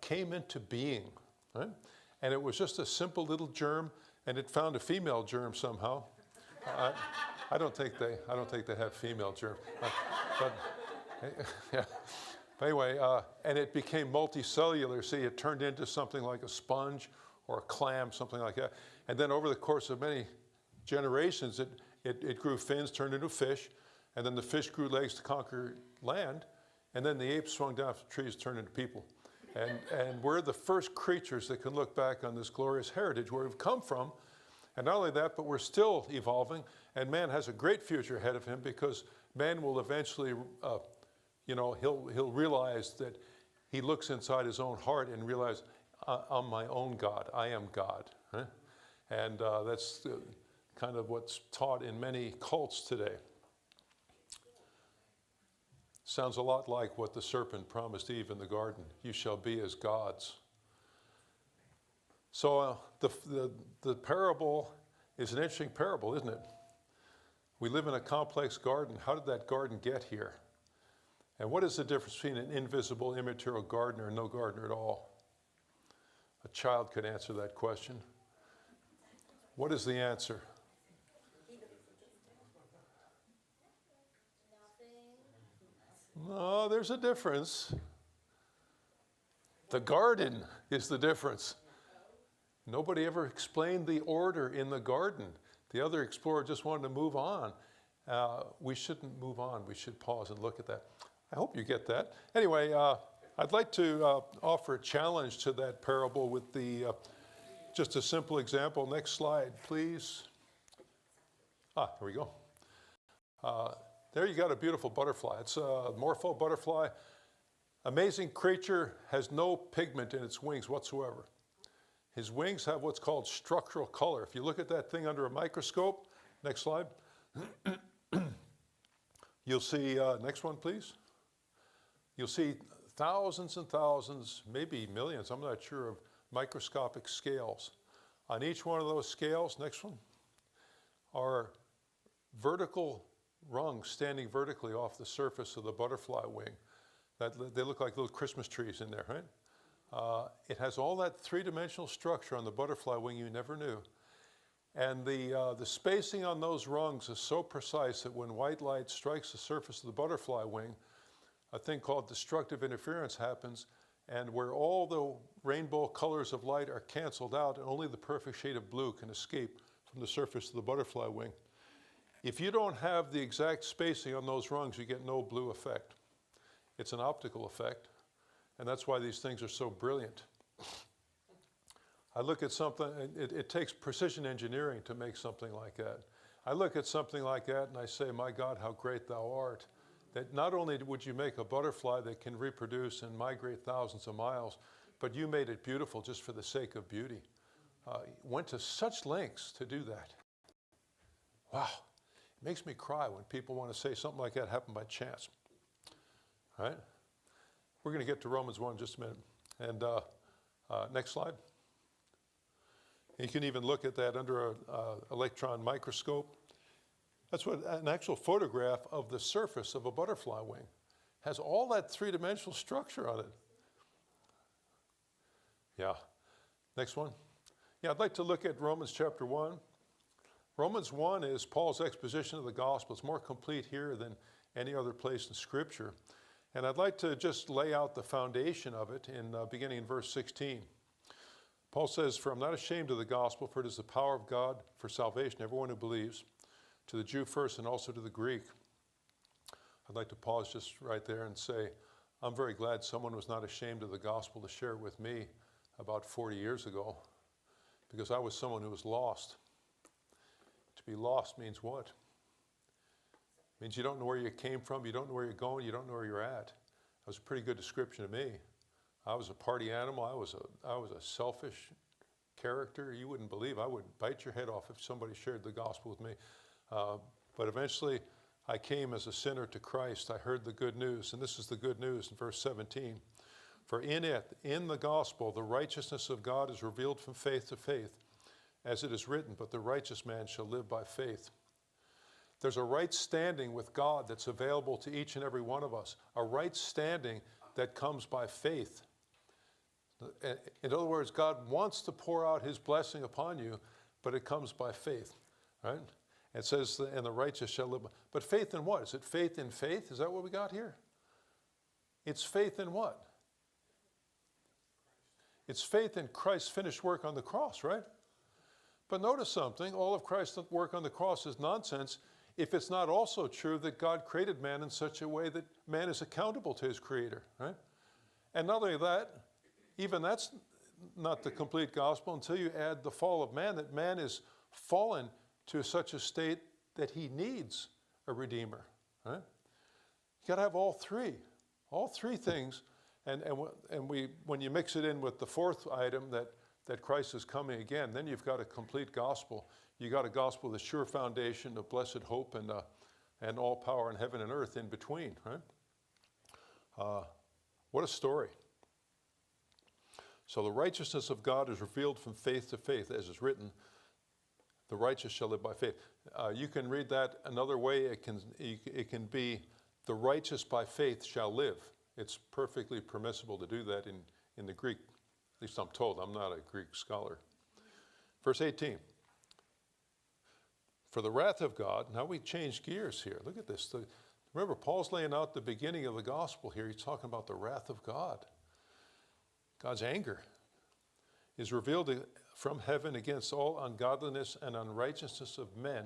came into being, right? And it was just a simple little germ, and it found a female germ somehow. I don't think they have female germs, but yeah. But anyway, and it became multicellular. See, it turned into something like a sponge or a clam, something like that. And then over the course of many generations, it grew fins, turned into fish, and then the fish grew legs to conquer land, and then the apes swung down from trees, turned into people. And we're the first creatures that can look back on this glorious heritage where we've come from. And not only that, but we're still evolving, and man has a great future ahead of him, because man will eventually, he'll realize that he looks inside his own heart and realize, I'm my own God. I am God. Right? And that's kind of what's taught in many cults today. Sounds a lot like what the serpent promised Eve in the garden. You shall be as gods. So the parable is an interesting parable, isn't it? We live in a complex garden. How did that garden get here? And what is the difference between an invisible, immaterial gardener and no gardener at all? A child could answer that question. What is the answer? No, there's a difference. The garden is the difference. Nobody ever explained the order in the garden. The other explorer just wanted to move on. We shouldn't move on. We should pause and look at that. I hope you get that. Anyway, I'd like to offer a challenge to that parable with just a simple example. Next slide, please. Here we go. There you got a beautiful butterfly. It's a Morpho Butterfly. Amazing creature, has no pigment in its wings whatsoever. His wings have what's called structural color. If you look at that thing under a microscope, next slide, you'll see, next one please. You'll see thousands and thousands, maybe millions, I'm not sure, of microscopic scales. On each one of those scales, next one, are vertical rungs standing vertically off the surface of the butterfly wing. They look like little Christmas trees in there, right? It has all that three-dimensional structure on the butterfly wing you never knew. And the spacing on those rungs is so precise that when white light strikes the surface of the butterfly wing, a thing called destructive interference happens, and where all the rainbow colors of light are canceled out, and only the perfect shade of blue can escape from the surface of the butterfly wing. If you don't have the exact spacing on those rungs, you get no blue effect. It's an optical effect, and that's why these things are so brilliant. I look at something, it takes precision engineering to make something like that. I look at something like that and I say, my God, how great thou art. That not only would you make a butterfly that can reproduce and migrate thousands of miles, but you made it beautiful just for the sake of beauty. Went to such lengths to do that. Wow, it makes me cry when people want to say something like that happened by chance. All right? We're going to get to Romans 1 in just a minute. And next slide. You can even look at that under an electron microscope. That's what an actual photograph of the surface of a butterfly wing has, all that three-dimensional structure on it. Yeah. Next one. Yeah, I'd like to look at Romans chapter 1. Romans 1 is Paul's exposition of the gospel. It's more complete here than any other place in Scripture. And I'd like to just lay out the foundation of it in beginning in verse 16. Paul says, "For I'm not ashamed of the gospel, for it is the power of God for salvation, everyone who believes, to the Jew first and also to the Greek." I'd like to pause just right there and say, I'm very glad someone was not ashamed of the gospel to share it with me about 40 years ago, because I was someone who was lost. To be lost means what? It means you don't know where you came from, you don't know where you're going, you don't know where you're at. That was a pretty good description of me. I was a party animal. I was a selfish character. You wouldn't believe. I would bite your head off if somebody shared the gospel with me. But eventually, I came as a sinner to Christ. I heard the good news, and this is the good news in verse 17. "For in it, in the gospel, the righteousness of God is revealed from faith to faith, as it is written, but the righteous man shall live by faith." There's a right standing with God that's available to each and every one of us, a right standing that comes by faith. In other words, God wants to pour out his blessing upon you, but it comes by faith, right? It says, and the righteous shall live by. But faith in what? Is it faith in faith? Is that what we got here? It's faith in what? It's faith in Christ's finished work on the cross, right? But notice something, all of Christ's work on the cross is nonsense if it's not also true that God created man in such a way that man is accountable to his creator, right? And not only that, even that's not the complete gospel until you add the fall of man, that man is fallen to such a state that he needs a redeemer, right? You got to have all three things. And when you mix it in with the fourth item that Christ is coming again, then you've got a complete gospel. You got a gospel with a sure foundation of blessed hope and all power in heaven and earth in between, right? What a story. So the righteousness of God is revealed from faith to faith, as is written, the righteous shall live by faith. You can read that another way. It can be, the righteous by faith shall live. It's perfectly permissible to do that in the Greek. At least I'm told. I'm not a Greek scholar. Verse 18. For the wrath of God, now we change gears here. Look at this. Remember, Paul's laying out the beginning of the gospel here. He's talking about the wrath of God. God's anger is revealed from heaven against all ungodliness and unrighteousness of men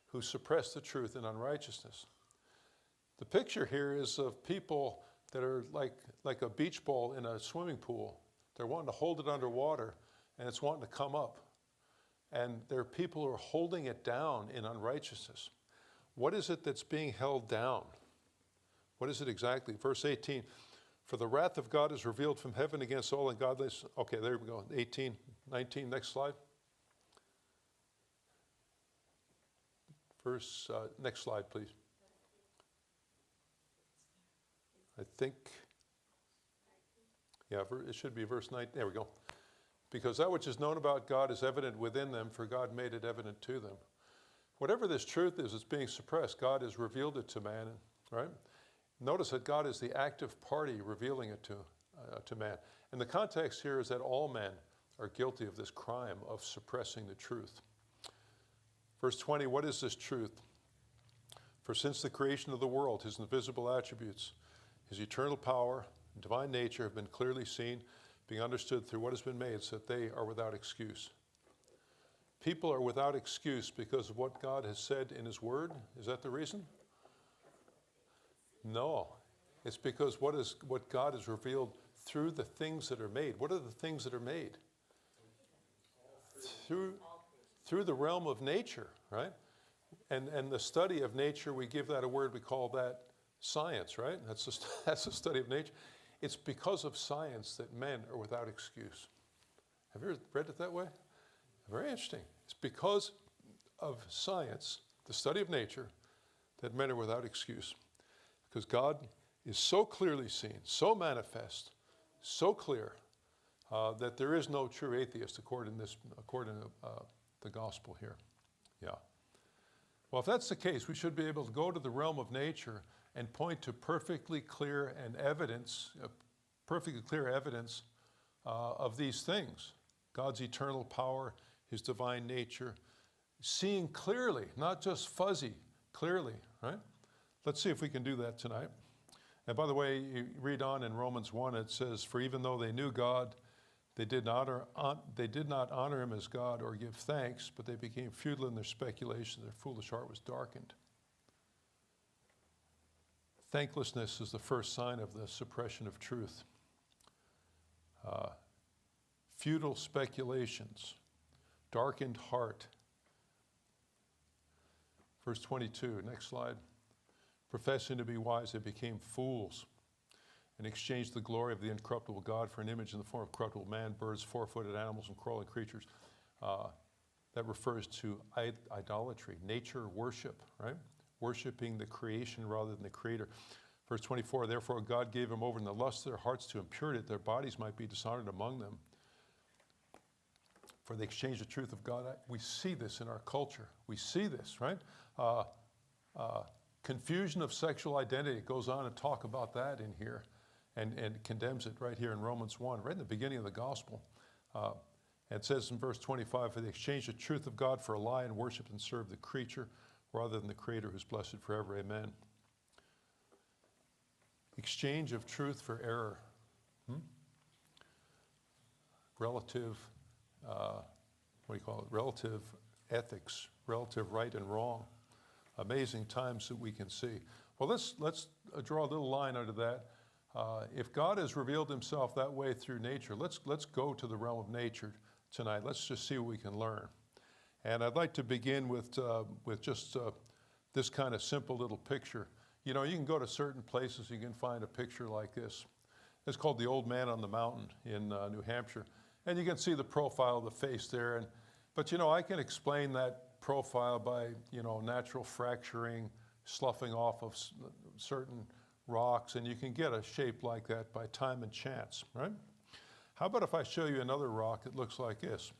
who suppress the truth in unrighteousness. The picture here is of people that are like a beach ball in a swimming pool. They're wanting to hold it underwater, and it's wanting to come up. And there are people who are holding it down in unrighteousness. What is it that's being held down? What is it exactly? Verse 18, for the wrath of God is revealed from heaven against all ungodliness. Okay, there we go. 18, 19, next slide. Next slide, please. I think, yeah, it should be verse 19. There we go. Because that which is known about God is evident within them, for God made it evident to them. Whatever this truth is, it's being suppressed. God has revealed it to man, right? Notice that God is the active party revealing it to man. And the context here is that all men are guilty of this crime of suppressing the truth. Verse 20, what is this truth? For since the creation of the world, his invisible attributes, his eternal power and divine nature have been clearly seen, being understood through what has been made, so that they are without excuse. People are without excuse because of what God has said in his word. Is that the reason? No. It's because what God has revealed through the things that are made. What are the things that are made? Through the realm of nature, right? And the study of nature, we give that a word, we call that science, right? That's the study of nature. It's because of science that men are without excuse. Have you ever read it that way? Very interesting. It's because of science, the study of nature, that men are without excuse. Because God is so clearly seen, so manifest, so clear, that there is no true atheist according to the gospel here. Yeah. Well, if that's the case, we should be able to go to the realm of nature and point to perfectly clear evidence of these things. God's eternal power, his divine nature, seeing clearly, not just fuzzy, clearly, right? Honest see if we can do that tonight. And by the way, you read on in Romans 1, it says, for even though they knew God, they did not honor him as God or give thanks, but they became futile in their speculation. Their foolish heart was darkened. Thanklessness is the first sign of the suppression of truth. Futile speculations, darkened heart. Verse 22, next slide. Professing to be wise, they became fools and exchanged the glory of the incorruptible God for an image in the form of corruptible man, birds, four-footed animals, and crawling creatures. That refers to idolatry, nature worship, right? Worshiping the creation rather than the creator. Verse 24, therefore God gave them over in the lust of their hearts to impurity, that their bodies might be dishonored among them. For they exchanged the truth of God. We see this in our culture. We see this, right? Confusion of sexual identity. It goes on to talk about that in here. and condemns it right here in Romans 1, right in the beginning of the gospel. It says in verse 25, for they exchanged the truth of God for a lie and worshiped and served the creature rather than the Creator who's blessed forever. Amen. Exchange of truth for error. Relative, what do you call it? Relative ethics, relative right and wrong. Amazing times that we can see. Well, let's draw a little line under that. If God has revealed himself that way through nature, let's go to the realm of nature tonight. Let's just see what we can learn. And I'd like to begin with just this kind of simple little picture. You know, you can go to certain places, you can find a picture like this. It's called the Old Man on the Mountain in New Hampshire. And you can see the profile of the face there. But, you know, I can explain that profile by, you know, natural fracturing, sloughing off of certain rocks, and you can get a shape like that by time and chance, right? How about if I show you another rock that looks like this?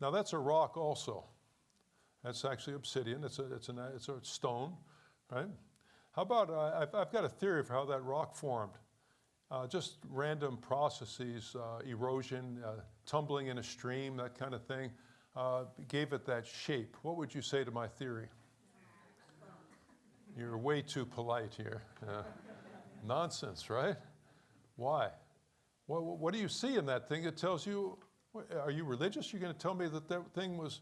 Now that's a rock also. That's actually obsidian. It's a stone, right? How about I've got a theory for how that rock formed. Just random processes, erosion, tumbling in a stream, that kind of thing, gave it that shape. What would you say to my theory? You're way too polite here. Nonsense, right? Why? What do you see in that thing that tells you, are you religious? You're going to tell me that that thing was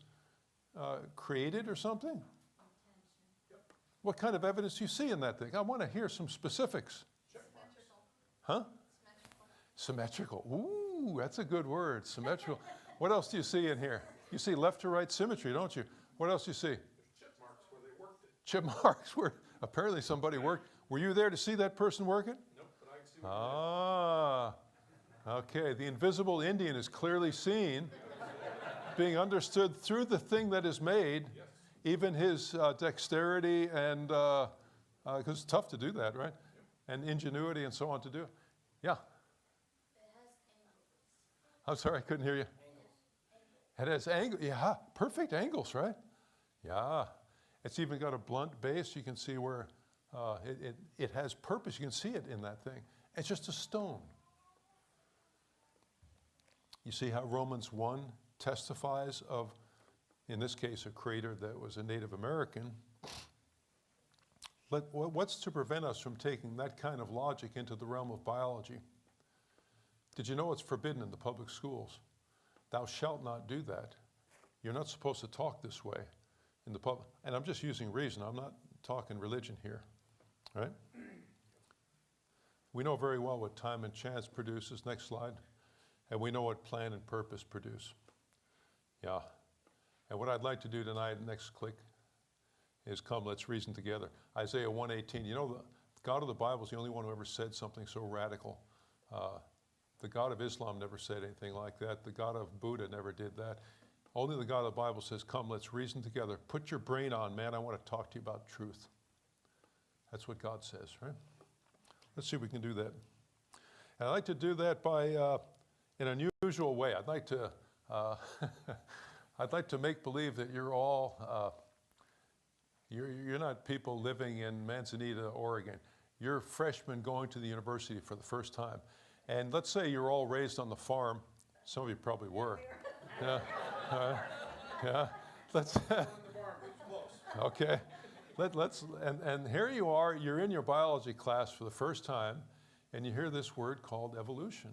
created or something? What kind of evidence do you see in that thing? I want to hear some specifics. Symmetrical. Huh? Symmetrical. Ooh, that's a good word, symmetrical. What else do you see in here? You see left to right symmetry, don't you? What else do you see? Chip marks where they worked it. Chip marks where apparently somebody worked. Were you there to see that person work it? Nope, but I can see what Okay. The invisible Indian is clearly seen, being understood through the thing that is made, yes. even his dexterity and, because it's tough to do that, right? Yep. And ingenuity and so on to do it. Yeah. It has angles. I'm sorry, I couldn't hear you. It has angles. Yeah, perfect angles, right? Yeah. It's even got a blunt base. You can see where it has purpose. You can see it in that thing. It's just a stone. You see how Romans 1 testifies of, in this case, a creator that was a Native American. But what's to prevent us from taking that kind of logic into the realm of biology? Did you know it's forbidden in the public schools? Thou shalt not do that. You're not supposed to talk this way in the public. And I'm just using reason. I'm not talking religion here, right? We know very well what time and chance produces. Next slide. And we know what plan and purpose produce. Yeah. And what I'd like to do tonight, next click, is come, let's reason together. Isaiah 1:18. You know, the God of the Bible is the only one who ever said something so radical. The God of Islam never said anything like that. The God of Buddha never did that. Only the God of the Bible says, come, let's reason together. Put your brain on, man. I want to talk to you about truth. That's what God says, right? Let's see if we can do that. And I'd like to do that by, in an unusual way. I'd like to, I'd like to make believe that you're all, you're not people living in Manzanita, Oregon. You're freshmen going to the university for the first time. And let's say you're all raised on the farm. Some of you probably were. Yeah. Yeah. Let's. Okay. And here you are. You're in your biology class for the first time, and you hear this word called evolution.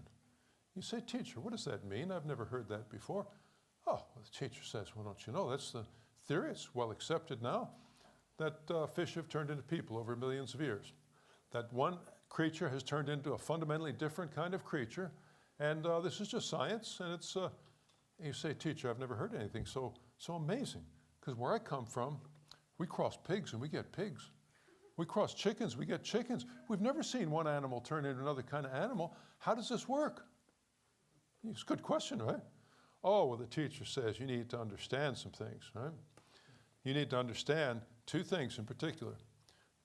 You say, teacher, what does that mean? I've never heard that before. Oh, well, the teacher says, well, don't you know? That's the theory. It's well accepted now that fish have turned into people over millions of years. That one creature has turned into a fundamentally different kind of creature, and this is just science. And it's, you say, teacher, I've never heard anything so amazing, because where I come from, we cross pigs and we get pigs. We cross chickens, we get chickens. We've never seen one animal turn into another kind of animal. How does this work? It's a good question, right? Oh, well, the teacher says you need to understand some things, right? You need to understand two things in particular: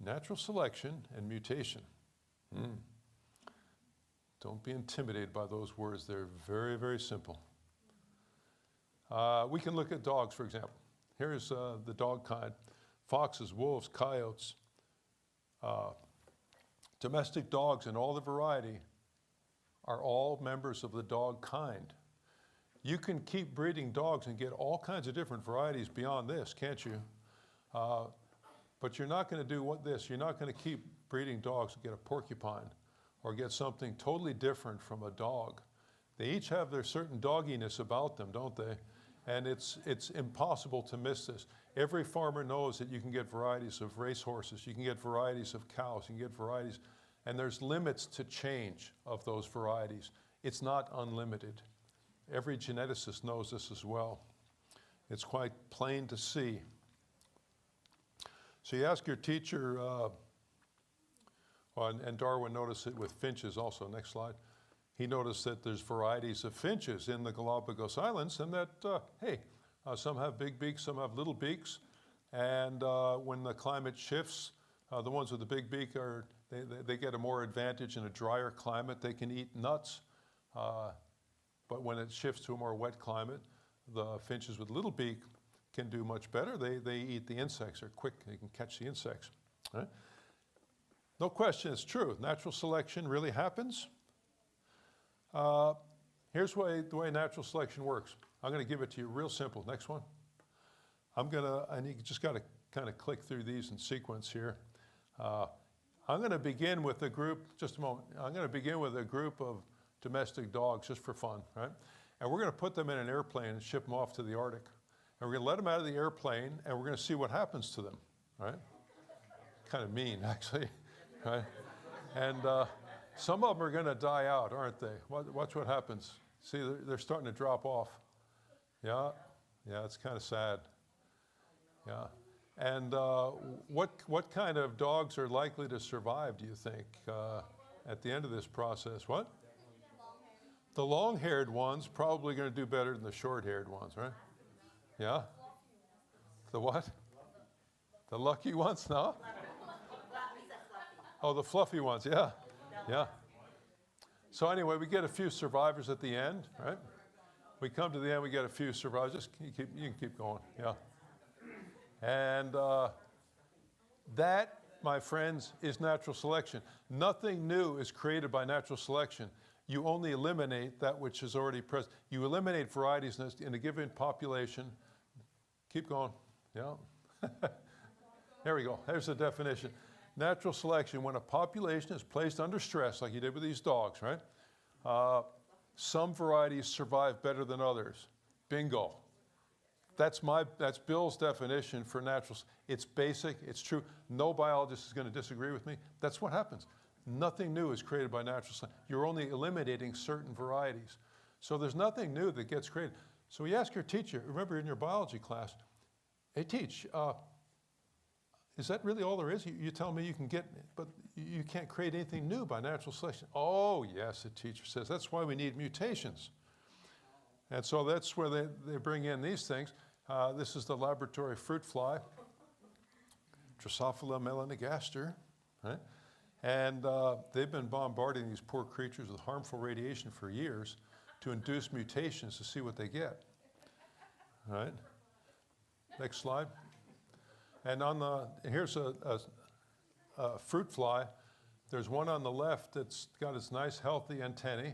natural selection and mutation. Don't be intimidated by those words. They're very, very simple. We can look at dogs, for example. Here's the dog kind: foxes, wolves, coyotes, domestic dogs in all the variety are all members of the dog kind. You can keep breeding dogs and get all kinds of different varieties beyond this, can't you? But you're not going to do this. You're not going to keep breeding dogs and get a porcupine or get something totally different from a dog. They each have their certain dogginess about them, don't they? And it's impossible to miss this. Every farmer knows that you can get varieties of racehorses, you can get varieties of cows, you can get varieties, and there's limits to change of those varieties. It's not unlimited. Every geneticist knows this as well. It's quite plain to see. So you ask your teacher, and Darwin noticed it with finches also, next slide. He noticed that there's varieties of finches in the Galapagos Islands and that, some have big beaks, some have little beaks. And when the climate shifts, the ones with the big beak they get a more advantage in a drier climate. They can eat nuts. But when it shifts to a more wet climate, the finches with little beak can do much better. They eat the insects. They're quick. They can catch the insects. Right? No question, it's true. Natural selection really happens. Here's the way natural selection works. I'm going to give it to you real simple. Next one. And you just got to kind of click through these in sequence here. I'm going to begin with a group, just a moment. I'm going to begin with a group of domestic dogs just for fun, right? And we're going to put them in an airplane and ship them off to the Arctic. And we're going to let them out of the airplane and we're going to see what happens to them, right? Kind of mean, actually, right? And some of them are going to die out, aren't they? Watch what happens. See, they're starting to drop off. Yeah, it's kind of sad. Yeah. And what kind of dogs are likely to survive, do you think, at the end of this process? What? The long-haired ones probably going to do better than the short-haired ones, right? Yeah? The what? The lucky ones? No? Oh, the fluffy ones, yeah. Yeah. So anyway, we get a few survivors at the end, right? We come to the end, we get a few survivors. Just you can keep going, yeah. And that, my friends, is natural selection. Nothing new is created by natural selection. You only eliminate that which is already present. You eliminate varieties in a given population. Keep going, yeah. There we go, there's the definition. Natural selection, when a population is placed under stress, like you did with these dogs, right? Some varieties survive better than others. Bingo. That's Bill's definition for natural. It's basic, it's true. No biologist is going to disagree with me. That's what happens. Nothing new is created by natural selection. You're only eliminating certain varieties. So there's nothing new that gets created. So you ask your teacher, remember in your biology class, hey, teach, is that really all there is? You tell me you can get, but you can't create anything new by natural selection. Oh, yes, the teacher says. That's why we need mutations. And so that's where they bring in these things. This is the laboratory fruit fly, Drosophila melanogaster, right? And they've been bombarding these poor creatures with harmful radiation for years to induce mutations to see what they get, right? Next slide. And here's a fruit fly. There's one on the left that's got its nice healthy antennae.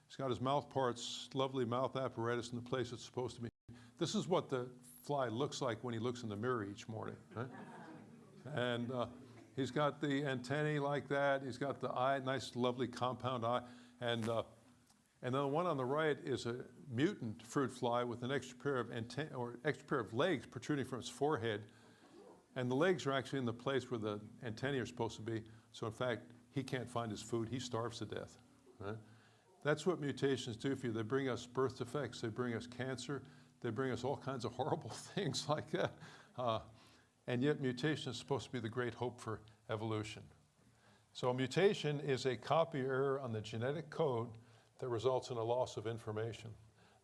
He's got his mouth parts, lovely mouth apparatus in the place it's supposed to be. This is what the fly looks like when he looks in the mirror each morning, right? And he's got the antennae like that. He's got the eye, nice, lovely compound eye. And then the one on the right is a mutant fruit fly with an extra pair of extra pair of legs protruding from its forehead. And the legs are actually in the place where the antennae are supposed to be. So in fact, he can't find his food. He starves to death, right? That's what mutations do for you. They bring us birth defects. They bring us cancer. They bring us all kinds of horrible things like that. And yet mutation is supposed to be the great hope for evolution. So a mutation is a copy error on the genetic code that results in a loss of information.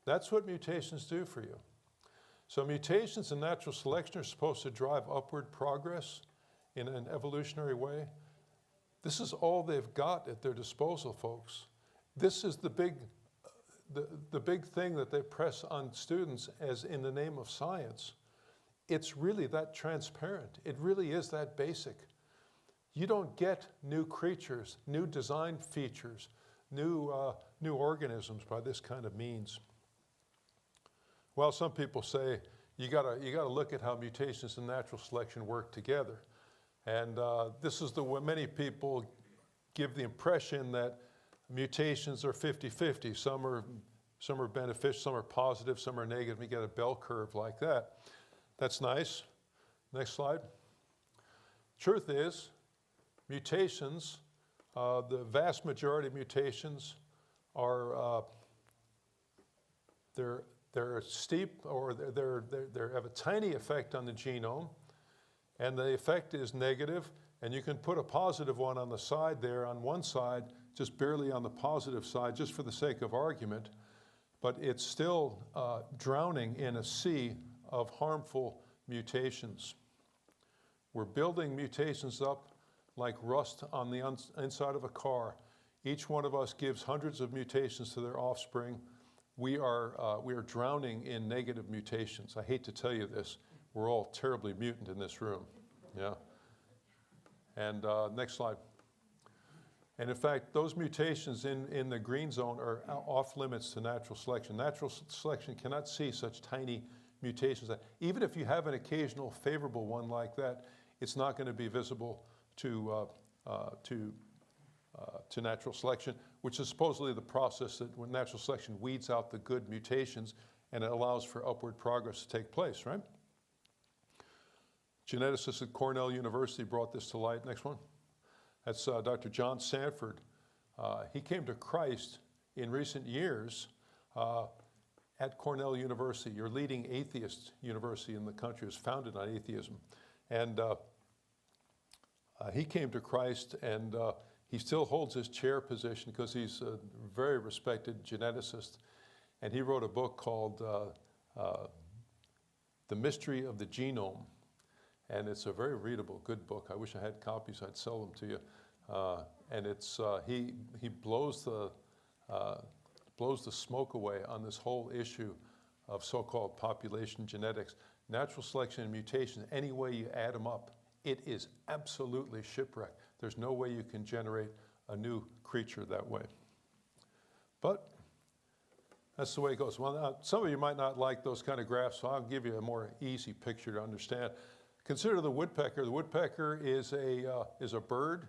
That's what mutations do for you. So mutations in natural selection are supposed to drive upward progress in an evolutionary way. This is all they've got at their disposal, folks. This is the big thing that they press on students as in the name of science. It's really that transparent. It really is that basic. you don't get new creatures, new design features, new organisms by this kind of means. Well, some people say you gotta look at how mutations and natural selection work together. And this is the way many people give the impression that mutations are 50-50. Some are beneficial, some are positive, some are negative. You get a bell curve like that. That's nice. Next slide. Truth is, mutations, the vast majority of mutations are they're steep, or they have a tiny effect on the genome, and the effect is negative, and you can put a positive one on the side there, on one side, just barely on the positive side, just for the sake of argument, but it's still drowning in a sea of harmful mutations. We're building mutations up like rust on the inside of a car. Each one of us gives hundreds of mutations to their offspring. We are drowning in negative mutations. I hate to tell you this. We're all terribly mutant in this room. Yeah. And next slide. And in fact, those mutations in the green zone are off limits to natural selection. Natural selection cannot see such tiny mutations. Even if you have an occasional favorable one like that, it's not going to be visible to natural selection, which is supposedly the process that when natural selection weeds out the good mutations and it allows for upward progress to take place, right? Geneticists at Cornell University brought this to light. Next one. That's Dr. John Sanford. He came to Christ in recent years at Cornell University, your leading atheist university in the country. It was founded on atheism. And he came to Christ, and he still holds his chair position because he's a very respected geneticist. And he wrote a book called The Mystery of the Genome. And it's a very readable, good book. I wish I had copies. I'd sell them to you. And it's he blows the smoke away on this whole issue of so-called population genetics. Natural selection and mutation, any way you add them up, it is absolutely shipwrecked. There's no way you can generate a new creature that way. But that's the way it goes. Well, now, some of you might not like those kind of graphs, so I'll give you a more easy picture to understand. Consider the woodpecker. The woodpecker is a bird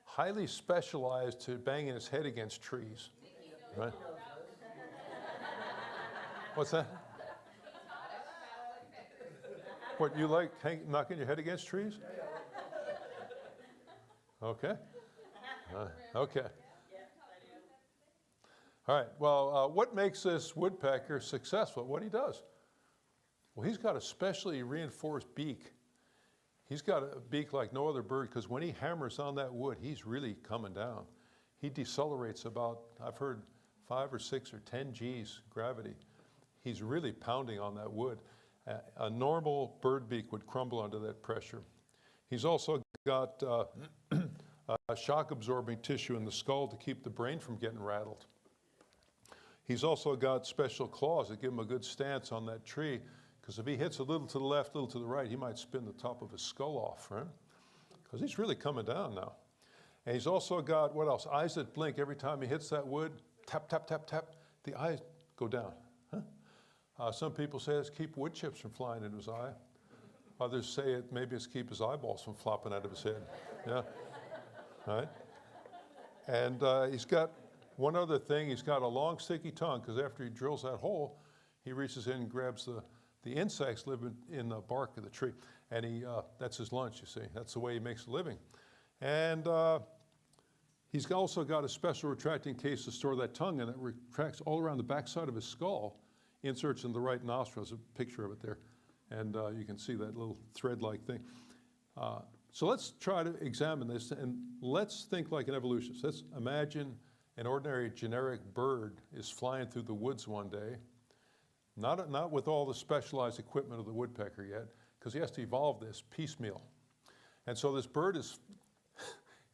highly specialized to banging its head against trees. Right? What's that? What, you like knocking your head against trees? Okay. Okay. All right. Well, what makes this woodpecker successful? What he does? Well, he's got a specially reinforced beak. He's got a beak like no other bird, because when he hammers on that wood, he's really coming down. He decelerates about, I've heard, 5 or 6 or 10 G's gravity. He's really pounding on that wood. A normal bird beak would crumble under that pressure. He's also got shock-absorbing tissue in the skull to keep the brain from getting rattled. He's also got special claws that give him a good stance on that tree, because if he hits a little to the left, a little to the right, he might spin the top of his skull off, right? Because he's really coming down now. And he's also got, what else? Eyes that blink every time he hits that wood. Tap, tap, tap, tap. The eyes go down. Huh? Some people say it's keep wood chips from flying into his eye. Others say maybe it's keep his eyeballs from flopping out of his head. Yeah, right? And he's got one other thing. He's got a long, sticky tongue, because after he drills that hole, he reaches in and grabs the insects living in the bark of the tree. And that's his lunch, you see. That's the way he makes a living. And he's also got a special retracting case to store that tongue, and it retracts all around the backside of his skull, inserts in the right nostril. There's a picture of it there. And you can see that little thread-like thing. So let's try to examine this, and let's think like an evolutionist. Let's imagine an ordinary generic bird is flying through the woods one day, not with all the specialized equipment of the woodpecker yet, because he has to evolve this piecemeal. And so this bird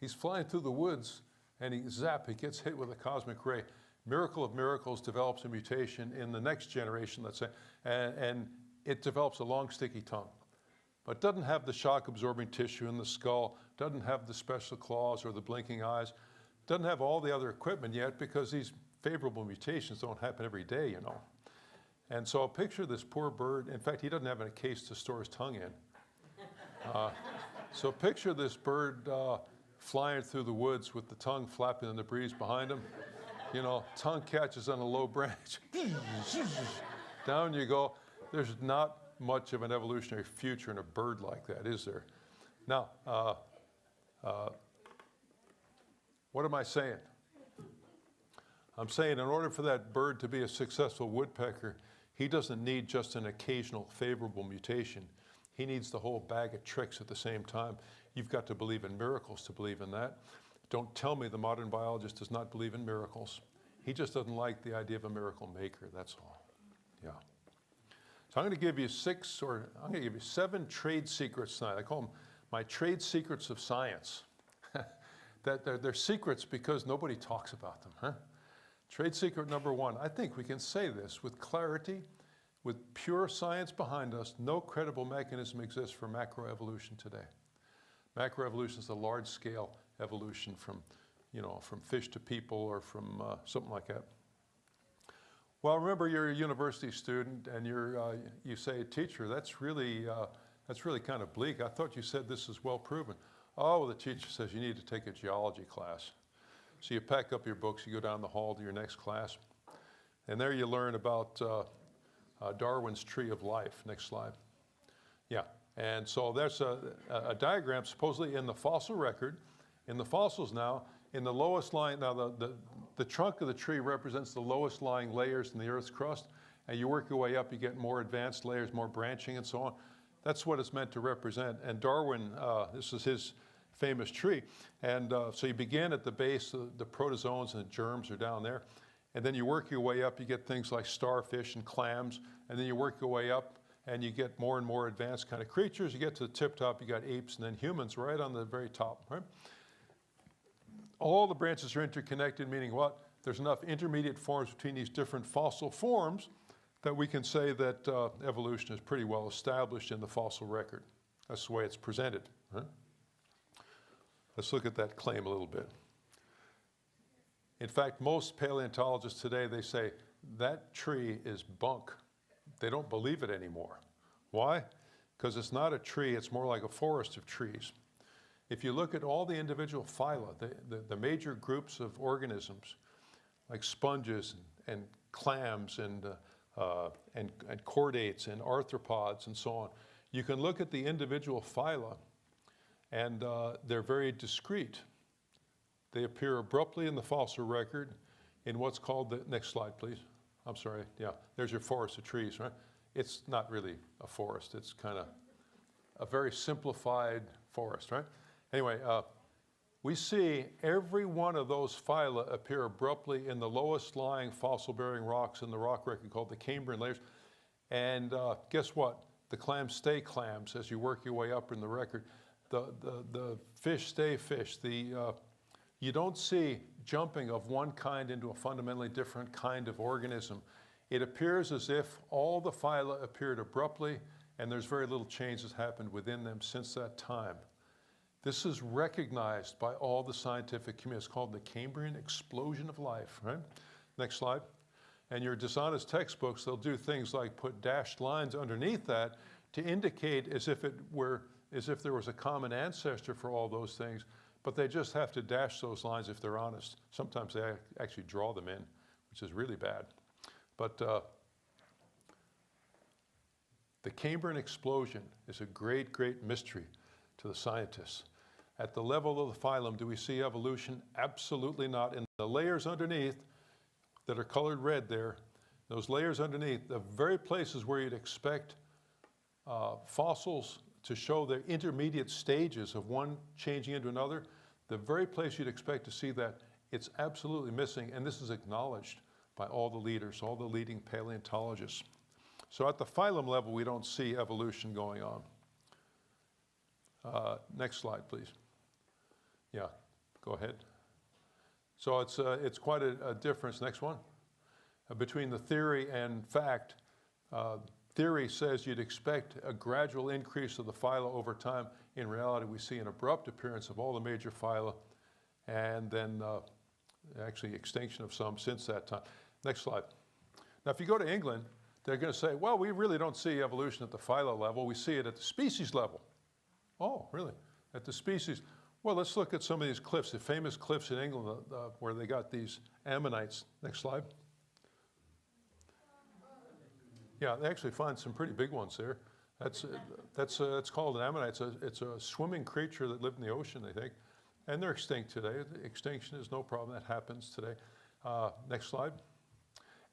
he's flying through the woods, and he gets hit with a cosmic ray. Miracle of miracles, develops a mutation in the next generation, let's say, and it develops a long, sticky tongue. but doesn't have the shock-absorbing tissue in the skull, doesn't have the special claws or the blinking eyes, doesn't have all the other equipment yet because these favorable mutations don't happen every day, you know. And so picture this poor bird. In fact, he doesn't have a case to store his tongue in. So picture this bird flying through the woods with the tongue flapping in the breeze behind him. You know, tongue catches on a low branch. Down you go. There's not much of an evolutionary future in a bird like that, is there? Now, what am I saying? I'm saying in order for that bird to be a successful woodpecker, he doesn't need just an occasional favorable mutation. He needs the whole bag of tricks at the same time. You've got to believe in miracles to believe in that. Don't tell me the modern biologist does not believe in miracles. He just doesn't like the idea of a miracle maker, that's all. Yeah. So I'm going to give you 7 trade secrets tonight. I call them my trade secrets of science. That they're secrets because nobody talks about them, huh? Trade secret number 1, I think we can say this with clarity, with pure science behind us. No credible mechanism exists for macroevolution today. Macroevolution is the large-scale evolution from, you know, from fish to people or from something like that. Well, remember you're a university student and you say, teacher, that's really kind of bleak. I thought you said this is well proven. Oh, the teacher says you need to take a geology class. So you pack up your books, you go down the hall to your next class, and there you learn about Darwin's tree of life. Next slide. Yeah, and so there's a diagram supposedly in the fossil record. In the fossils now, in the lowest lying, now the trunk of the tree represents the lowest lying layers in the Earth's crust, and you work your way up, you get more advanced layers, more branching and so on. That's what it's meant to represent. And Darwin, this is his famous tree. And so you begin at the base, the protozoans and the germs are down there. And then you work your way up, you get things like starfish and clams. And then you work your way up and you get more and more advanced kind of creatures. You get to the tip top, you got apes and then humans right on the very top, right? All the branches are interconnected, meaning what? There's enough intermediate forms between these different fossil forms that we can say that evolution is pretty well established in the fossil record. That's the way it's presented, right? Let's look at that claim a little bit. In fact, most paleontologists today, they say that tree is bunk. They don't believe it anymore. Why? Because it's not a tree, it's more like a forest of trees. If you look at all the individual phyla, the major groups of organisms, like sponges and clams and chordates and arthropods and so on, you can look at the individual phyla and they're very discrete. They appear abruptly in the fossil record in what's called the, next slide please. I'm sorry, yeah, there's your forest of trees, right? It's not really a forest, it's kind of a very simplified forest, right? Anyway, we see every one of those phyla appear abruptly in the lowest lying fossil-bearing rocks in the rock record called the Cambrian layers. And guess what? The clams stay clams as you work your way up in the record. The fish stay fish. You don't see jumping of one kind into a fundamentally different kind of organism. It appears as if all the phyla appeared abruptly and there's very little change that's happened within them since that time. This is recognized by all the scientific community. It's called the Cambrian Explosion of life, right? Next slide. And your dishonest textbooks, they'll do things like put dashed lines underneath that to indicate as if there was a common ancestor for all those things, but they just have to dash those lines if they're honest. Sometimes they actually draw them in, which is really bad. But the Cambrian explosion is a great, great mystery to the scientists. At the level of the phylum, do we see evolution? Absolutely not. In the layers underneath that are colored red there, those layers underneath, the very places where you'd expect fossils to show their intermediate stages of one changing into another, the very place you'd expect to see that, it's absolutely missing, and this is acknowledged by all the leaders, all the leading paleontologists. So at the phylum level, we don't see evolution going on. Next slide, please. Yeah, go ahead. So it's quite a difference, next one, between the theory and fact. theory says you'd expect a gradual increase of the phyla over time. In reality, we see an abrupt appearance of all the major phyla, and then actually extinction of some since that time. Next slide. Now, if you go to England, they're going to say, well, we really don't see evolution at the phyla level. We see it at the species level. Oh, really? At the species? Well, let's look at some of these cliffs, the famous cliffs in England where they got these ammonites. Next slide. Yeah, they actually find some pretty big ones there. That's called an ammonite. It's a swimming creature that lived in the ocean, they think. And they're extinct today. Extinction is no problem. That happens today. Next slide.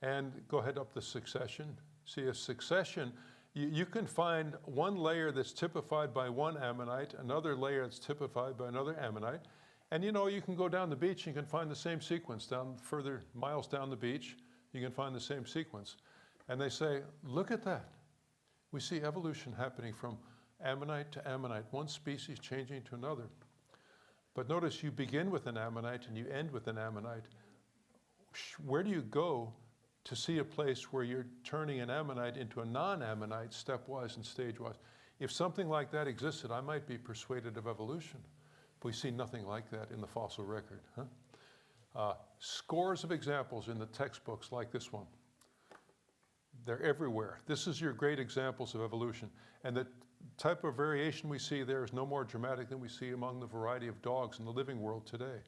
And go ahead up the succession. See, a succession, you can find one layer that's typified by one ammonite, another layer that's typified by another ammonite. And you know, you can go down the beach and you can find the same sequence. Down further, miles down the beach, you can find the same sequence. And they say, look at that. We see evolution happening from ammonite to ammonite, one species changing to another. But notice you begin with an ammonite and you end with an ammonite. Where do you go to see a place where you're turning an ammonite into a non-ammonite stepwise and stage-wise? If something like that existed, I might be persuaded of evolution. But we see nothing like that in the fossil record. Scores of examples in the textbooks like this one. They're everywhere. This is your great examples of evolution. And the type of variation we see there is no more dramatic than we see among the variety of dogs in the living world today.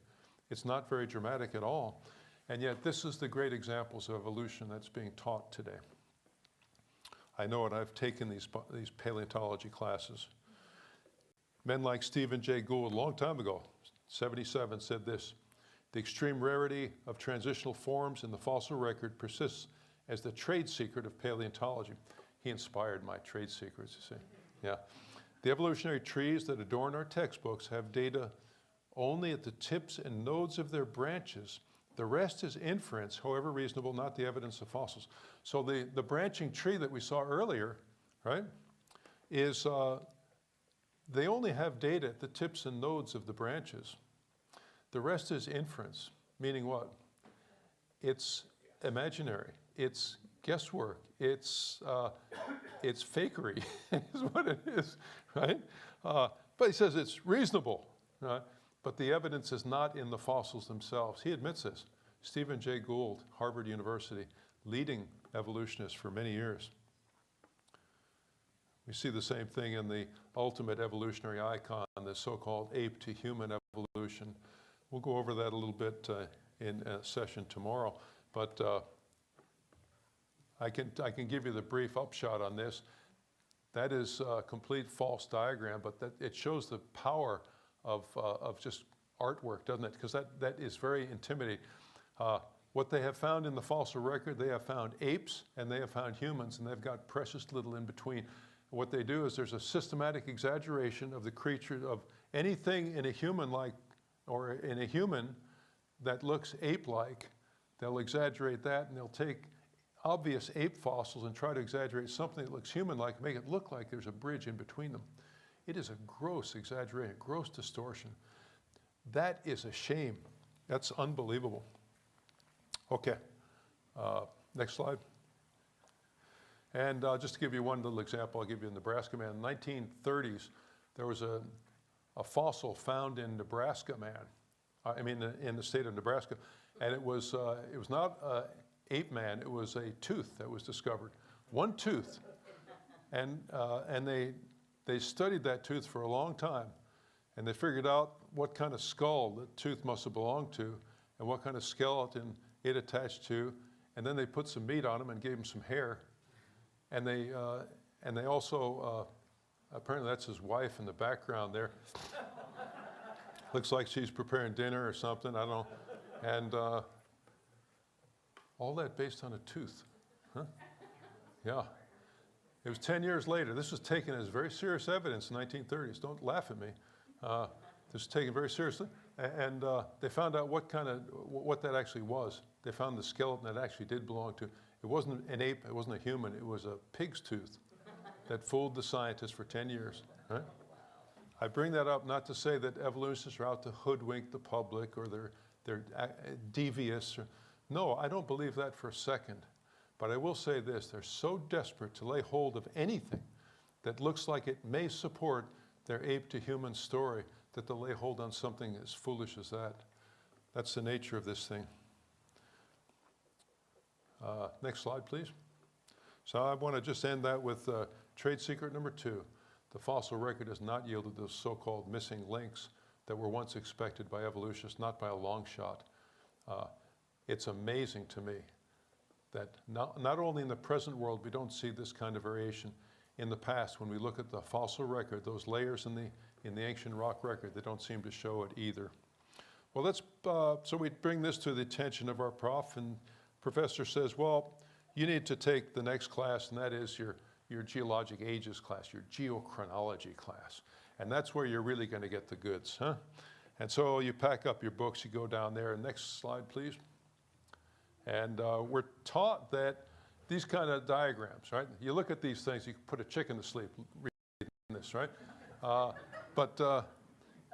It's not very dramatic at all. And yet this is the great examples of evolution that's being taught today. I know it, I've taken these paleontology classes. Men like Stephen Jay Gould, a long time ago, 77, said this: the extreme rarity of transitional forms in the fossil record persists as the trade secret of paleontology. He inspired my trade secrets, you see. Yeah. The evolutionary trees that adorn our textbooks have data only at the tips and nodes of their branches. The rest is inference, however reasonable, not the evidence of fossils. So the branching tree that we saw earlier, right, is they only have data at the tips and nodes of the branches. The rest is inference, meaning what? It's imaginary. It's guesswork. It's fakery, is what it is, right? But he says it's reasonable, right? But the evidence is not in the fossils themselves. He admits this. Stephen Jay Gould, Harvard University, leading evolutionist for many years. We see the same thing in the ultimate evolutionary icon, the so-called ape to human evolution. We'll go over that a little bit in a session tomorrow, but I can give you the brief upshot on this. That is a complete false diagram, but it shows the power of just artwork, doesn't it? Because that is very intimidating. What they have found in the fossil record, they have found apes and they have found humans, and they've got precious little in between. What they do is there's a systematic exaggeration of the creature, of anything in a human-like, or in a human that looks ape-like. They'll exaggerate that, and they'll take obvious ape fossils and try to exaggerate something that looks human-like, make it look like there's a bridge in between them. It is a gross exaggeration, gross distortion. That is a shame. That's unbelievable. Okay, next slide. And just to give you one little example, I'll give you a Nebraska man. In the 1930s, there was a fossil found in Nebraska, man. In the state of Nebraska. And it was not an ape man, it was a tooth that was discovered. One tooth. And they studied that tooth for a long time. And they figured out what kind of skull the tooth must have belonged to and what kind of skeleton it attached to. And then they put some meat on him and gave him some hair. And they also, apparently that's his wife in the background there. Looks like she's preparing dinner or something, I don't know. And all that based on a tooth, huh? Yeah. It was 10 years later. This was taken as very serious evidence in the 1930s. Don't laugh at me. This was taken very seriously. And they found out what that actually was. They found the skeleton that actually did belong to. It wasn't an ape, it wasn't a human, it was a pig's tooth that fooled the scientists for 10 years, right? I bring that up not to say that evolutionists are out to hoodwink the public or they're devious. No, I don't believe that for a second. But I will say this, they're so desperate to lay hold of anything that looks like it may support their ape to human story that they'll lay hold on something as foolish as that. That's the nature of this thing. Next slide, please. So I want to just end that with trade secret number 2. The fossil record has not yielded those so-called missing links that were once expected by evolutionists, not by a long shot. It's amazing to me that not only in the present world we don't see this kind of variation. In the past, when we look at the fossil record, those layers in the ancient rock record, they don't seem to show it either. Well, so we bring this to the attention of our prof, and professor says, well, you need to take the next class, and that is your geologic ages class, your geochronology class. And that's where you're really going to get the goods, huh? And so you pack up your books, you go down there. Next slide, please. And we're taught that these kind of diagrams, right? You look at these things, you can put a chicken to sleep reading this, right?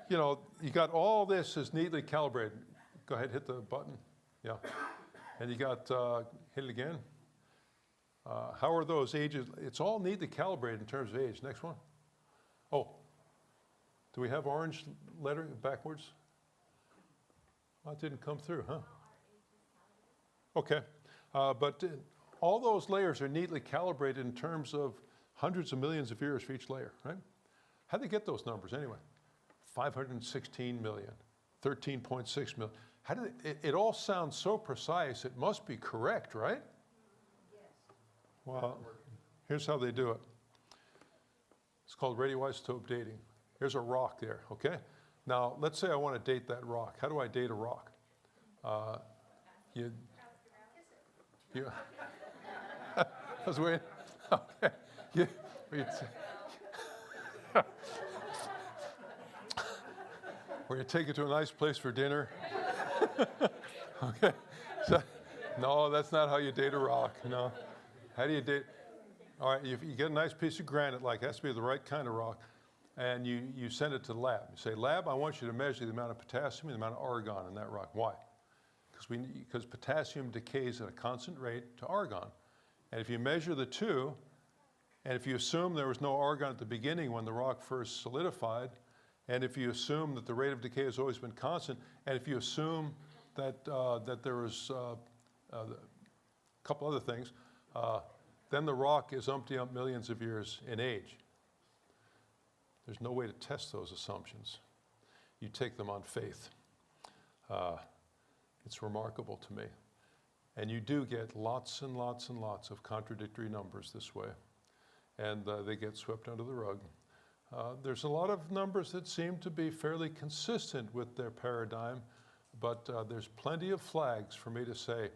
You know, you got all this is neatly calibrated. Go ahead, hit the button. Yeah. And you got, hit it again. How are those ages? It's all neatly calibrated in terms of age. Next one. Oh, do we have orange lettering backwards? That didn't come through, huh? Okay, but all those layers are neatly calibrated in terms of hundreds of millions of years for each layer, right? How'd they get those numbers anyway? 516 million, 13.6 million. How did it all sounds so precise, it must be correct, right? Yes. Well, here's how they do it. It's called radioisotope dating. Here's a rock there, okay? Now, let's say I want to date that rock. How do I date a rock? I was waiting. Okay. We're going to take it to a nice place for dinner. Okay. So, no, that's not how you date a rock. No. How do you date? All right, you get a nice piece of granite, like it has to be the right kind of rock, and you send it to the lab. You say, lab, I want you to measure the amount of potassium and the amount of argon in that rock. Why? Because potassium decays at a constant rate to argon. And if you measure the two, and if you assume there was no argon at the beginning when the rock first solidified, and if you assume that the rate of decay has always been constant, and if you assume that, that there was a couple other things, then the rock is umpty-ump millions of years in age. There's no way to test those assumptions. You take them on faith. It's remarkable to me. And you do get lots and lots and lots of contradictory numbers this way. And they get swept under the rug. There's a lot of numbers that seem to be fairly consistent with their paradigm, but there's plenty of flags for me to say,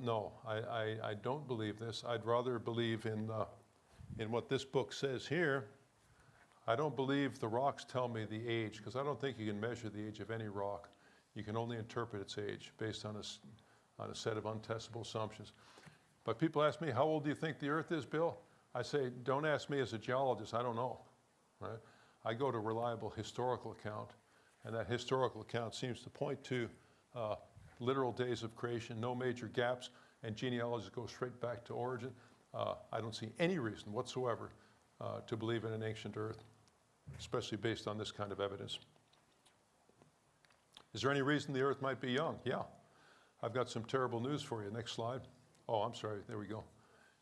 no, I don't believe this. I'd rather believe in what this book says here. I don't believe the rocks tell me the age, because I don't think you can measure the age of any rock. You can only interpret its age based on a set of untestable assumptions. But people ask me, how old do you think the Earth is, Bill? I say, don't ask me as a geologist, I don't know. Right? I go to reliable historical account, and that historical account seems to point to literal days of creation, no major gaps, and genealogies go straight back to origin. I don't see any reason whatsoever to believe in an ancient Earth, especially based on this kind of evidence. Is there any reason the Earth might be young? Yeah. I've got some terrible news for you. Next slide. Oh, I'm sorry. There we go.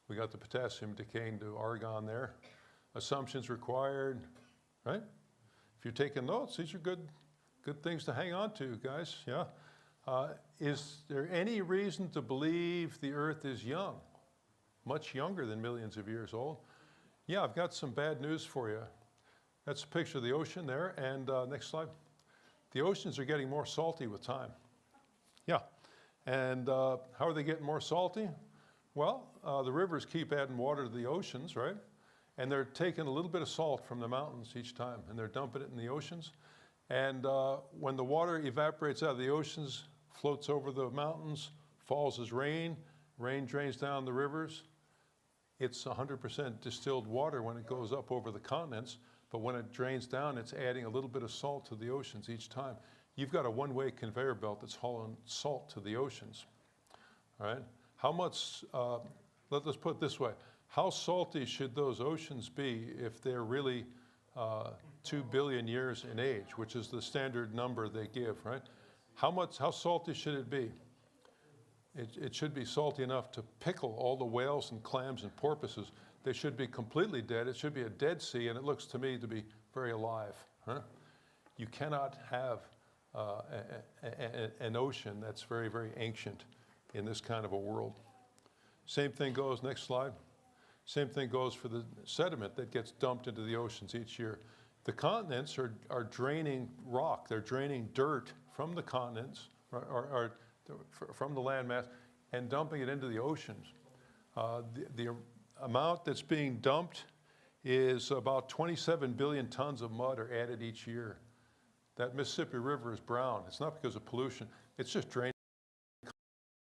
We got the potassium decaying to argon there. Assumptions required, right? If you're taking notes, these are good things to hang on to, guys. Yeah. Is there any reason to believe the Earth is young? Much younger than millions of years old? Yeah, I've got some bad news for you. That's a picture of the ocean there. And next slide. The oceans are getting more salty with time. Yeah. And how are they getting more salty? Well, the rivers keep adding water to the oceans, right? And they're taking a little bit of salt from the mountains each time, and they're dumping it in the oceans. And when the water evaporates out of the oceans, floats over the mountains, falls as rain, rain drains down the rivers, it's 100% distilled water when it goes up over the continents. But when it drains down, it's adding a little bit of salt to the oceans each time. You've got a one-way conveyor belt that's hauling salt to the oceans, all right? How let's put it this way. How salty should those oceans be if they're really 2 billion years in age, which is the standard number they give, right? How salty should it be? It should be salty enough to pickle all the whales and clams and porpoises. They should be completely dead. It should be a dead sea, and it looks to me to be very alive. Huh? You cannot have an ocean that's very, very ancient in this kind of a world. Same thing goes, next slide. Same thing goes for the sediment that gets dumped into the oceans each year. The continents are draining rock. They're draining dirt from the continents, or from the landmass, and dumping it into the oceans. The amount that's being dumped is about 27 billion tons of mud are added each year. That Mississippi River is brown. It's not because of pollution. It's just draining the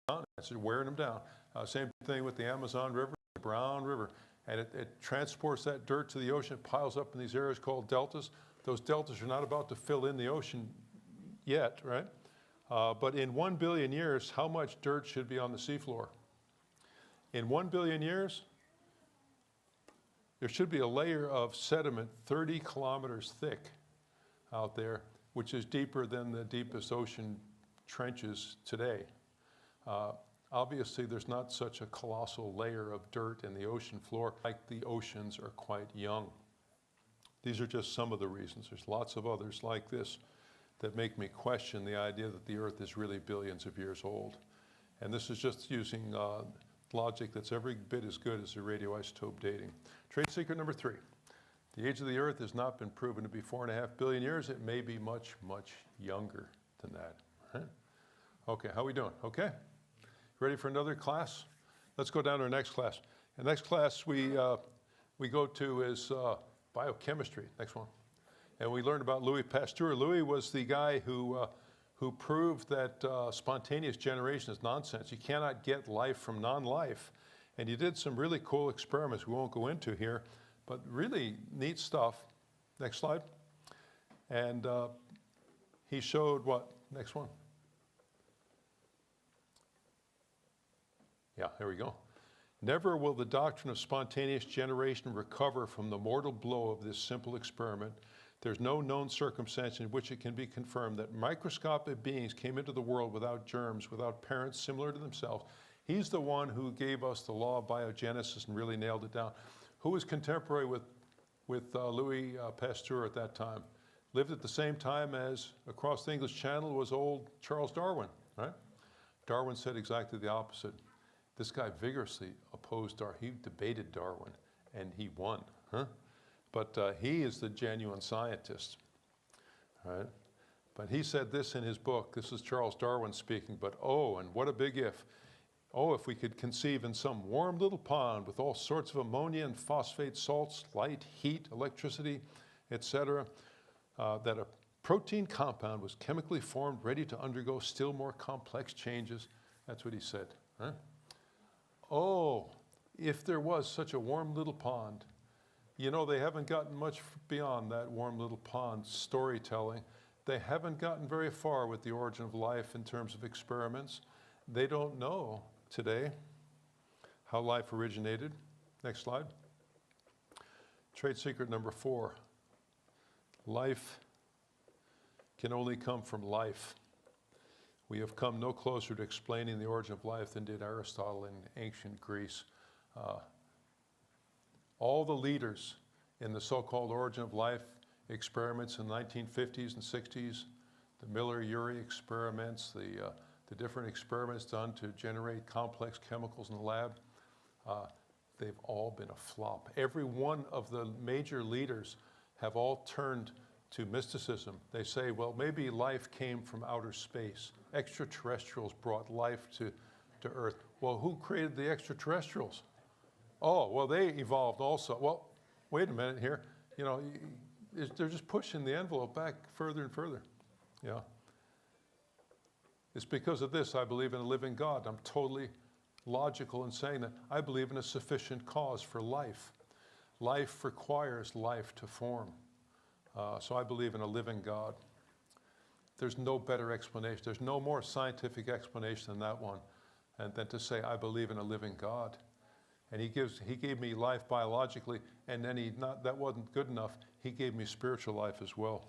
continents and wearing them down. Same thing with the Amazon River, the brown river. And it transports that dirt to the ocean, piles up in these areas called deltas. Those deltas are not about to fill in the ocean yet, right? But in 1 billion years, how much dirt should be on the seafloor? In 1 billion years, there should be a layer of sediment 30 kilometers thick out there, which is deeper than the deepest ocean trenches today. Obviously, there's not such a colossal layer of dirt in the ocean floor, like the oceans are quite young. These are just some of the reasons. There's lots of others like this that make me question the idea that the Earth is really billions of years old. And this is just using logic that's every bit as good as the radioisotope dating. Trade secret number 3. The age of the Earth has not been proven to be 4.5 billion years. It may be much, much younger than that. Right? Okay, how we doing? Okay? Ready for another class? Let's go down to our next class. The next class we go to is biochemistry. Next one. And we learned about Louis Pasteur. Louis was the guy who proved that spontaneous generation is nonsense. You cannot get life from non-life. And he did some really cool experiments we won't go into here, but really neat stuff. Next slide. And he showed what? Next one. Yeah, there we go. Never will the doctrine of spontaneous generation recover from the mortal blow of this simple experiment. There's no known circumstance in which it can be confirmed that microscopic beings came into the world without germs, without parents similar to themselves. He's the one who gave us the law of biogenesis and really nailed it down. Who was contemporary with Louis Pasteur at that time? Lived at the same time as, across the English Channel, was old Charles Darwin, right? Darwin said exactly the opposite. This guy vigorously opposed Darwin. He debated Darwin, and he won. Huh? But he is the genuine scientist. Right? But he said this in his book. This is Charles Darwin speaking, but oh, and what a big if. Oh, if we could conceive in some warm little pond with all sorts of ammonia and phosphate salts, light, heat, electricity, etc., that a protein compound was chemically formed, ready to undergo still more complex changes. That's what he said. Huh? Oh, if there was such a warm little pond. You know, they haven't gotten much beyond that warm little pond storytelling. They haven't gotten very far with the origin of life in terms of experiments. They don't know today how life originated. Next slide. Trade secret number 4. Life can only come from life. We have come no closer to explaining the origin of life than did Aristotle in ancient Greece. All the leaders in the so-called origin of life experiments in the 1950s and 60s, the Miller-Urey experiments, the different experiments done to generate complex chemicals in the lab, they've all been a flop. Every one of the major leaders have all turned to mysticism. They say, well, maybe life came from outer space. Extraterrestrials brought life to Earth. Well, who created the extraterrestrials? Oh, well, they evolved also. Well, wait a minute here. You know, they're just pushing the envelope back further and further. Yeah. It's because of this I believe in a living God. I'm totally logical in saying that. I believe in a sufficient cause for life. Life requires life to form. So I believe in a living God. There's no better explanation. There's no more scientific explanation than that one, and than to say I believe in a living God. And he gave me life biologically, and then that wasn't good enough. He gave me spiritual life as well.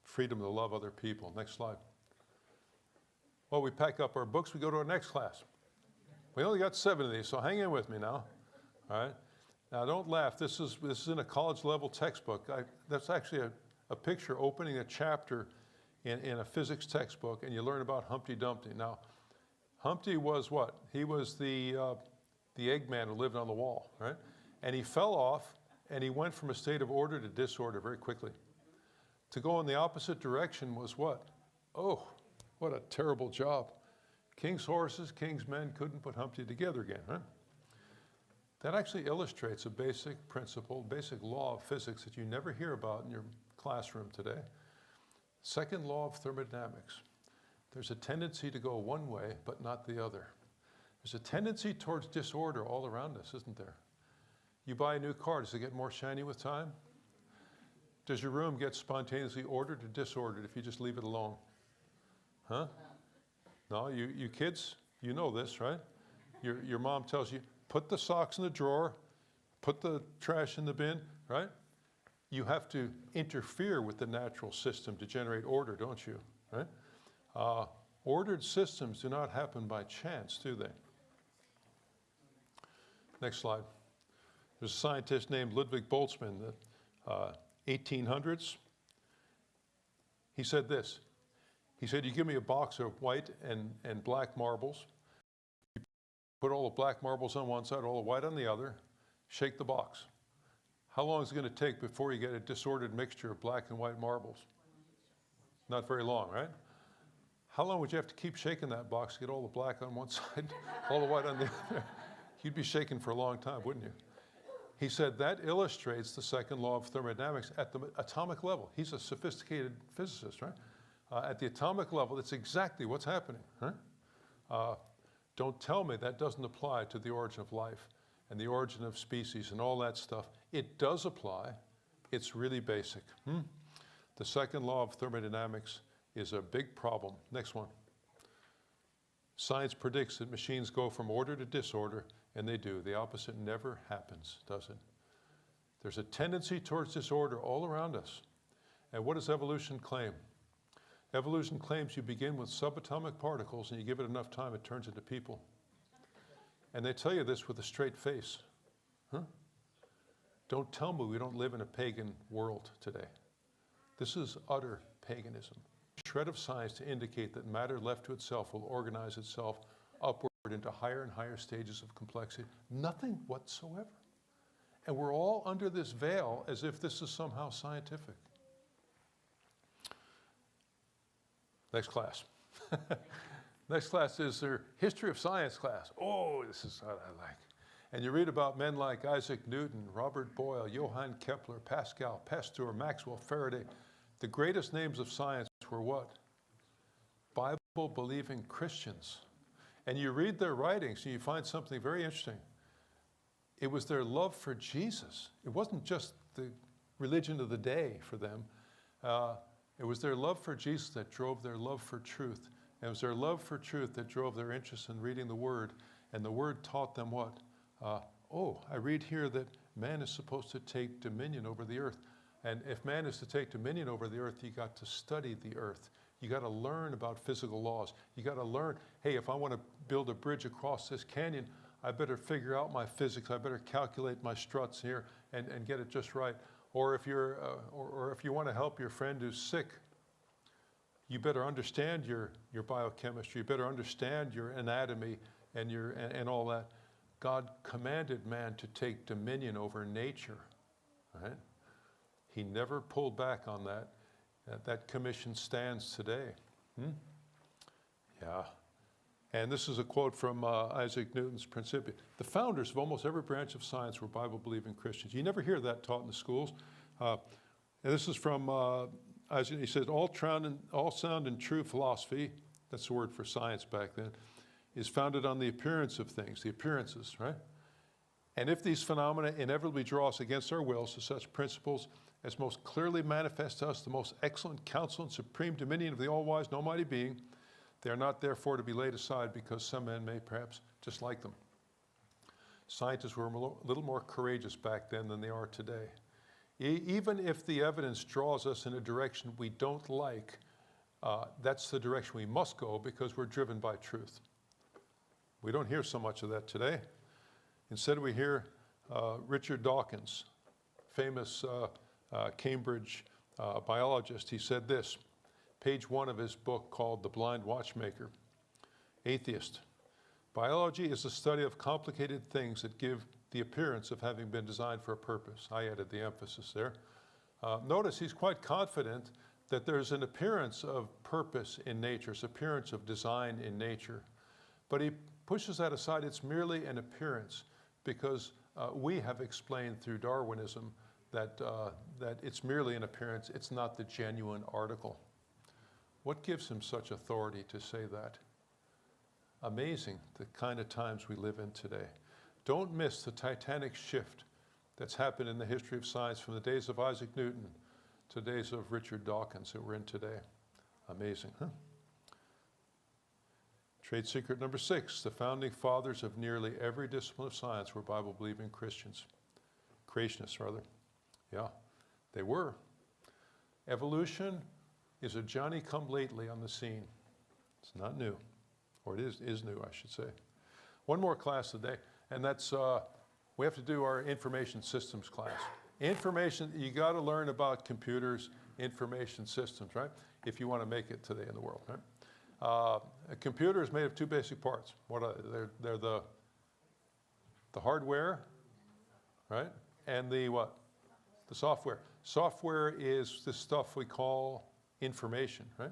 Freedom to love other people. Next slide. Well, we pack up our books, we go to our next class. We only got 7 of these, so hang in with me now. All right. Now don't laugh. This is in a college level textbook. That's actually a picture opening a chapter in a physics textbook, and you learn about Humpty Dumpty. Now, Humpty was what? He was the Eggman who lived on the wall, right? And he fell off, and he went from a state of order to disorder very quickly. To go in the opposite direction was what? Oh, what a terrible job. King's horses, king's men couldn't put Humpty together again, right? That actually illustrates a basic principle, basic law of physics that you never hear about in your classroom today. Second law of thermodynamics. There's a tendency to go one way, but not the other. There's a tendency towards disorder all around us, isn't there? You buy a new car, does it get more shiny with time? Does your room get spontaneously ordered or disordered if you just leave it alone? Huh? No, you kids, you know this, right? Your mom tells you, put the socks in the drawer, put the trash in the bin, right? You have to interfere with the natural system to generate order, don't you, right? Ordered systems do not happen by chance, do they? Next slide. There's a scientist named Ludwig Boltzmann, the 1800s. He said this. He said, you give me a box of white and black marbles, you put all the black marbles on one side, all the white on the other, shake the box. How long is it going to take before you get a disordered mixture of black and white marbles? Not very long, right? How long would you have to keep shaking that box to get all the black on one side, all the white on the other? You'd be shaking for a long time, wouldn't you? He said that illustrates the second law of thermodynamics at the atomic level. He's a sophisticated physicist, right? At the atomic level, it's exactly what's happening, right? Don't tell me that doesn't apply to the origin of life and the origin of species and all that stuff. It does apply. It's really basic. The second law of thermodynamics is a big problem. Next one. Science predicts that machines go from order to disorder, and they do. The opposite never happens, does it? There's a tendency towards disorder all around us. And what does evolution claim? Evolution claims you begin with subatomic particles, and you give it enough time, it turns into people. And they tell you this with a straight face. Don't tell me we don't live in a pagan world today. This is utter paganism. A shred of science to indicate that matter left to itself will organize itself upward into higher and higher stages of complexity. Nothing whatsoever. And we're all under this veil as if this is somehow scientific. Next class. Next class is their history of science class. Oh, this is what I like. And you read about men like Isaac Newton, Robert Boyle, Johann Kepler, Pascal, Pasteur, Maxwell, Faraday. The greatest names of science were what? Bible-believing Christians. And you read their writings and you find something very interesting. It was their love for Jesus. It wasn't just the religion of the day for them. It was their love for Jesus that drove their love for truth. And it was their love for truth that drove their interest in reading the Word. And the Word taught them what? I read here that man is supposed to take dominion over the earth. And if man is to take dominion over the earth, you got to study the earth. You got to learn about physical laws. You got to learn, hey, if I want to build a bridge across this canyon, I better figure out my physics. I better calculate my struts here and get it just right. Or if you're, or if you want to help your friend who's sick, you better understand your biochemistry. You better understand your anatomy and all that. God commanded man to take dominion over nature, right? He never pulled back on that. That commission stands today. Yeah. And this is a quote from Isaac Newton's Principia. The founders of almost every branch of science were Bible-believing Christians. You never hear that taught in the schools. And this is from Isaac. He says, all sound and true philosophy, that's the word for science back then, is founded on the appearance of things, the appearances, right? And if these phenomena inevitably draw us against our wills to such principles as most clearly manifest to us the most excellent counsel and supreme dominion of the all-wise and almighty being, they are not therefore to be laid aside because some men may perhaps dislike them. Scientists were a little more courageous back then than they are today. Even if the evidence draws us in a direction we don't like, that's the direction we must go because we're driven by truth. We don't hear so much of that today. Instead, we hear Richard Dawkins, famous Cambridge biologist. He said this, page 1 of his book called The Blind Watchmaker. Atheist. Biology is the study of complicated things that give the appearance of having been designed for a purpose. I added the emphasis there. Notice he's quite confident that there's an appearance of purpose in nature, it's appearance of design in nature. But he pushes that aside. It's merely an appearance because we have explained through Darwinism that it's merely an appearance. It's not the genuine article. What gives him such authority to say that? Amazing, the kind of times we live in today. Don't miss the titanic shift that's happened in the history of science from the days of Isaac Newton to the days of Richard Dawkins that we're in today. Amazing, huh? Trade secret number 6, the founding fathers of nearly every discipline of science were Bible-believing Christians. Creationists, rather. Yeah, they were. Evolution is a Johnny-come-lately on the scene. It's not new, or it is new, I should say. One more class today, and that's, we have to do our information systems class. Information, you got to learn about computers, information systems, right? If you want to make it today in the world, right? A computer is made of 2 basic parts. What are they? They're the hardware, right? And the what? The software. Software is the stuff we call information, right?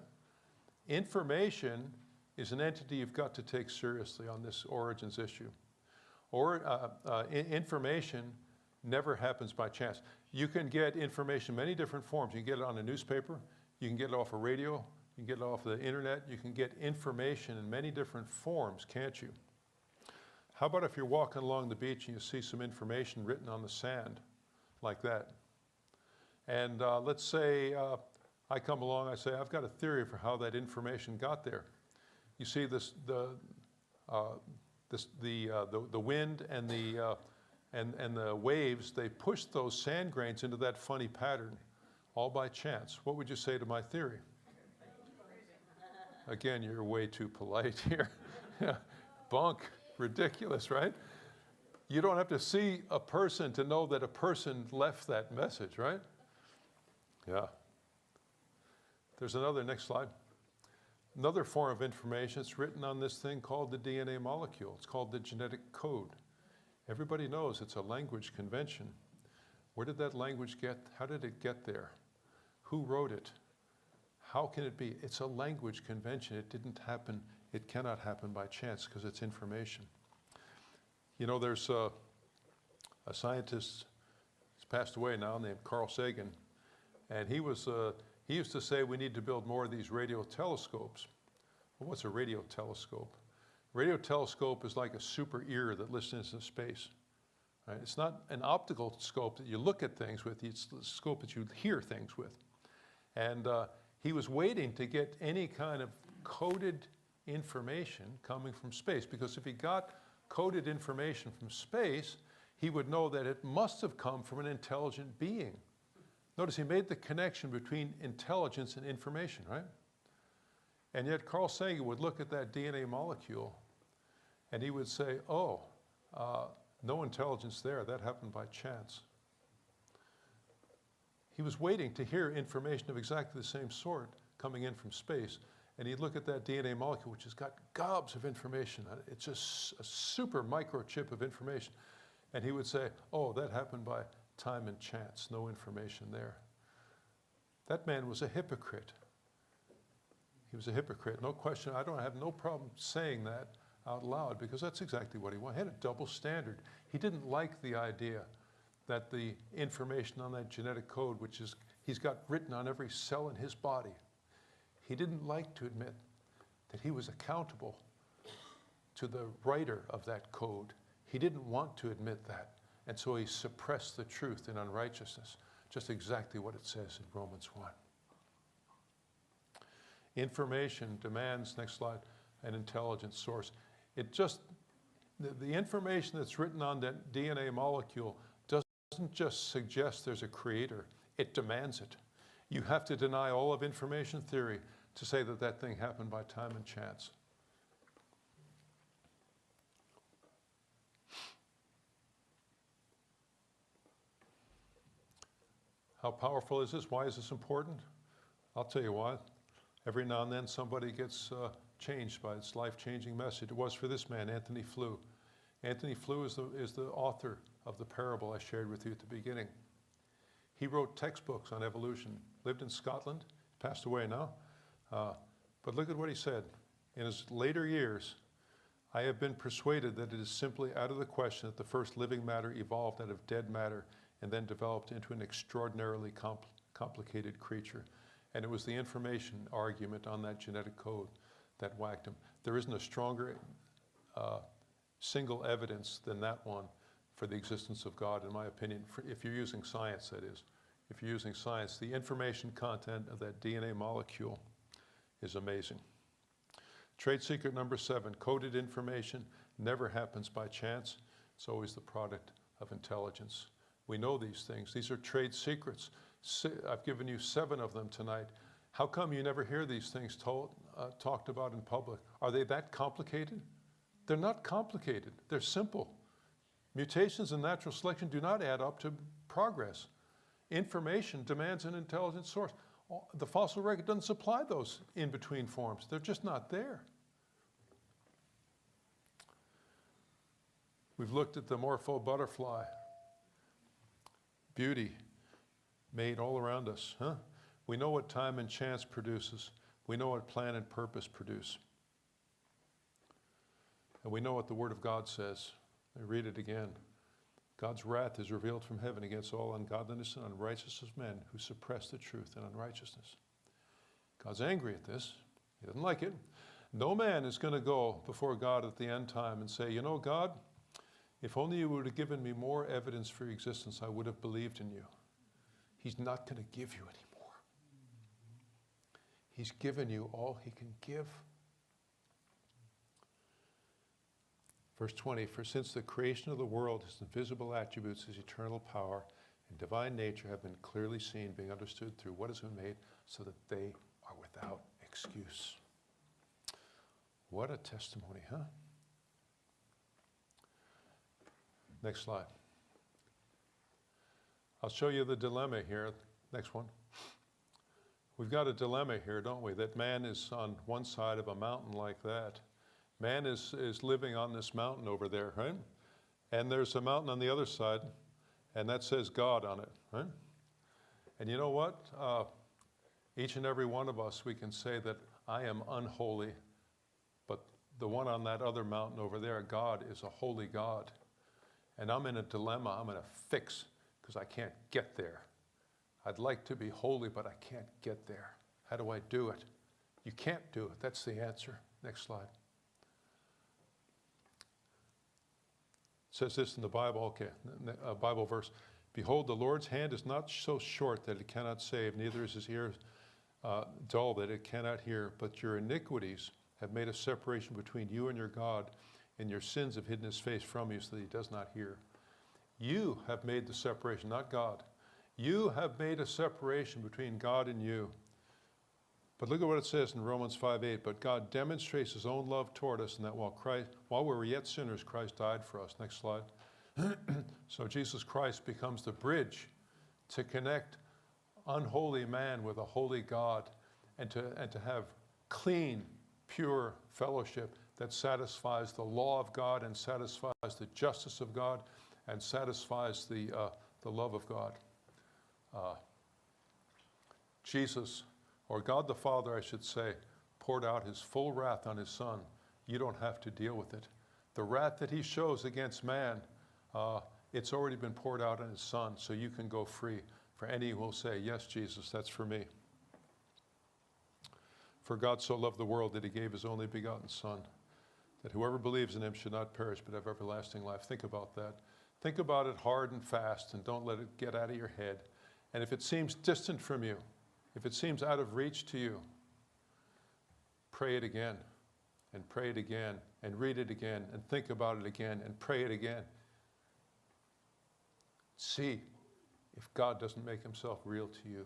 Information is an entity you've got to take seriously on this origins issue. Information never happens by chance. You can get information in many different forms. You can get it on a newspaper, you can get it off a radio, you can get it off the internet, you can get information in many different forms, can't you? How about if you're walking along the beach and you see some information written on the sand, like that? And let's say I come along, I say, I've got a theory for how that information got there. You see the wind and the waves, they push those sand grains into that funny pattern, all by chance. What would you say to my theory? Again, you're way too polite here. Bunk, ridiculous, right? You don't have to see a person to know that a person left that message, right? Yeah. There's another, next slide. Another form of information, it's written on this thing called the DNA molecule. It's called the genetic code. Everybody knows it's a language convention. Where did that language get, how did it get there? Who wrote it? How can it be? It's a language convention. It didn't happen, it cannot happen by chance because it's information. You know, there's a scientist, he's passed away now, named Carl Sagan, and he used to say we need to build more of these radio telescopes. Well, what's a radio telescope? Radio telescope is like a super ear that listens in space. Right? It's not an optical scope that you look at things with, it's the scope that you hear things with. And he was waiting to get any kind of coded information coming from space, because if he got coded information from space, he would know that it must have come from an intelligent being. Notice he made the connection between intelligence and information, right? And yet Carl Sagan would look at that DNA molecule and he would say, oh, no intelligence there, that happened by chance. He was waiting to hear information of exactly the same sort coming in from space, and he'd look at that DNA molecule, which has got gobs of information on it. It's just a super microchip of information. And he would say, oh, that happened by time and chance, no information there. That man was a hypocrite. He was a hypocrite, no question. I have no problem saying that out loud, because that's exactly what he wanted. He had a double standard. He didn't like the idea that the information on that genetic code, which is he's got written on every cell in his body, he didn't like to admit that he was accountable to the writer of that code. He didn't want to admit that, and so he suppressed the truth in unrighteousness, just exactly what it says in Romans 1. Information demands, next slide, an intelligent source. the information that's written on that DNA molecule doesn't just suggest there's a creator, it demands it. You have to deny all of information theory to say that that thing happened by time and chance. How powerful is this? Why is this important? I'll tell you why. Every now and then somebody gets changed by its life-changing message. It was for this man, Anthony Flew. Anthony Flew is the author of the parable I shared with you at the beginning. He wrote textbooks on evolution, lived in Scotland, passed away now. But look at what he said. In his later years, I have been persuaded that it is simply out of the question that the first living matter evolved out of dead matter and then developed into an extraordinarily complicated creature. And it was the information argument on that genetic code that whacked him. There isn't a stronger single evidence than that one for the existence of God, in my opinion, if you're using science, that is. If you're using science, the information content of that DNA molecule is amazing. Trade secret number 7, coded information never happens by chance. It's always the product of intelligence. We know these things. These are trade secrets. I've given you 7 of them tonight. How come you never hear these things talked about in public? Are they that complicated? They're not complicated. They're simple. Mutations and natural selection do not add up to progress. Information demands an intelligent source. The fossil record doesn't supply those in-between forms. They're just not there. We've looked at the Morpho Butterfly. Beauty made all around us, huh? We know what time and chance produces. We know what plan and purpose produce. And we know what the Word of God says. I read it again. God's wrath is revealed from heaven against all ungodliness and unrighteousness of men who suppress the truth and unrighteousness. God's angry at this. He doesn't like it. No man is going to go before God at the end time and say, you know, God, if only you would have given me more evidence for your existence, I would have believed in you. He's not going to give you anymore. He's given you all he can give. Verse 20, for since the creation of the world, his invisible attributes, his eternal power, and divine nature have been clearly seen, being understood through what has been made, so that they are without excuse. What a testimony, huh? Next slide. I'll show you the dilemma here. Next one. We've got a dilemma here, don't we? That man is on one side of a mountain like that. Man is living on this mountain over there, right? And there's a mountain on the other side, and that says God on it, right? And you know what? Each and every one of us, we can say that I am unholy, but the one on that other mountain over there, God, is a holy God. And I'm in a dilemma, I'm in a fix, because I can't get there. I'd like to be holy, but I can't get there. How do I do it? You can't do it, that's the answer. Next slide. It says this in the Bible, okay, a Bible verse. Behold, the Lord's hand is not so short that it cannot save, neither is his ear dull that it cannot hear, but your iniquities have made a separation between you and your God, and your sins have hidden his face from you so that he does not hear. You have made the separation, not God. You have made a separation between God and you. But look at what it says in Romans 5:8. But God demonstrates his own love toward us in that while we were yet sinners, Christ died for us. Next slide. So Jesus Christ becomes the bridge to connect unholy man with a holy God, and to have clean, pure fellowship that satisfies the law of God and satisfies the justice of God and satisfies the love of God. Jesus, or God the Father, I should say, poured out his full wrath on his Son. You don't have to deal with it. The wrath that he shows against man, it's already been poured out on his Son, so you can go free. For any who will say, yes, Jesus, that's for me. For God so loved the world that he gave his only begotten Son, that whoever believes in him should not perish but have everlasting life. Think about that. Think about it hard and fast, and don't let it get out of your head. And if it seems distant from you, if it seems out of reach to you, pray it again and pray it again, and read it again, and think about it again, and pray it again. See if God doesn't make himself real to you.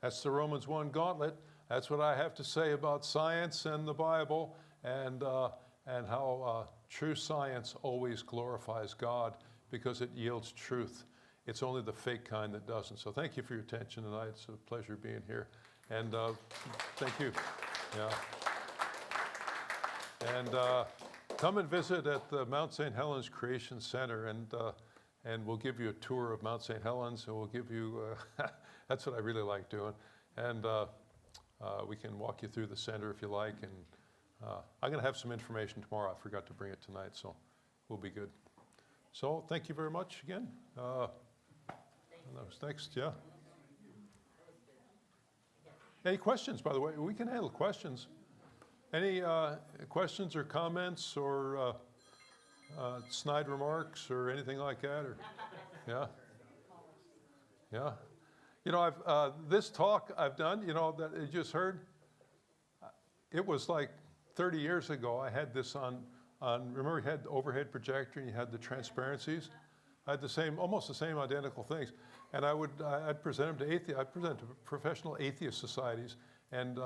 That's the Romans 1 gauntlet. That's what I have to say about science and the Bible, and how true science always glorifies God because it yields truth. It's only the fake kind that doesn't. So thank you for your attention tonight. It's a pleasure being here. And thank you. Yeah. And come and visit at the Mount St. Helens Creation Center, and we'll give you a tour of Mount St. Helens, and we'll give you, that's what I really like doing. And we can walk you through the center if you like. And I'm going to have some information tomorrow. I forgot to bring it tonight, so we'll be good. So thank you very much again. And that was next, yeah. Any questions, by the way? We can handle questions. Any questions or comments or snide remarks or anything like that? Or, yeah? Yeah. You know, this talk I've done, you know, that you just heard, it was like 30 years ago. I had this on remember you had the overhead projector and you had the transparencies? I had the same, almost the same identical things. And I'd present them to I'd present to professional atheist societies and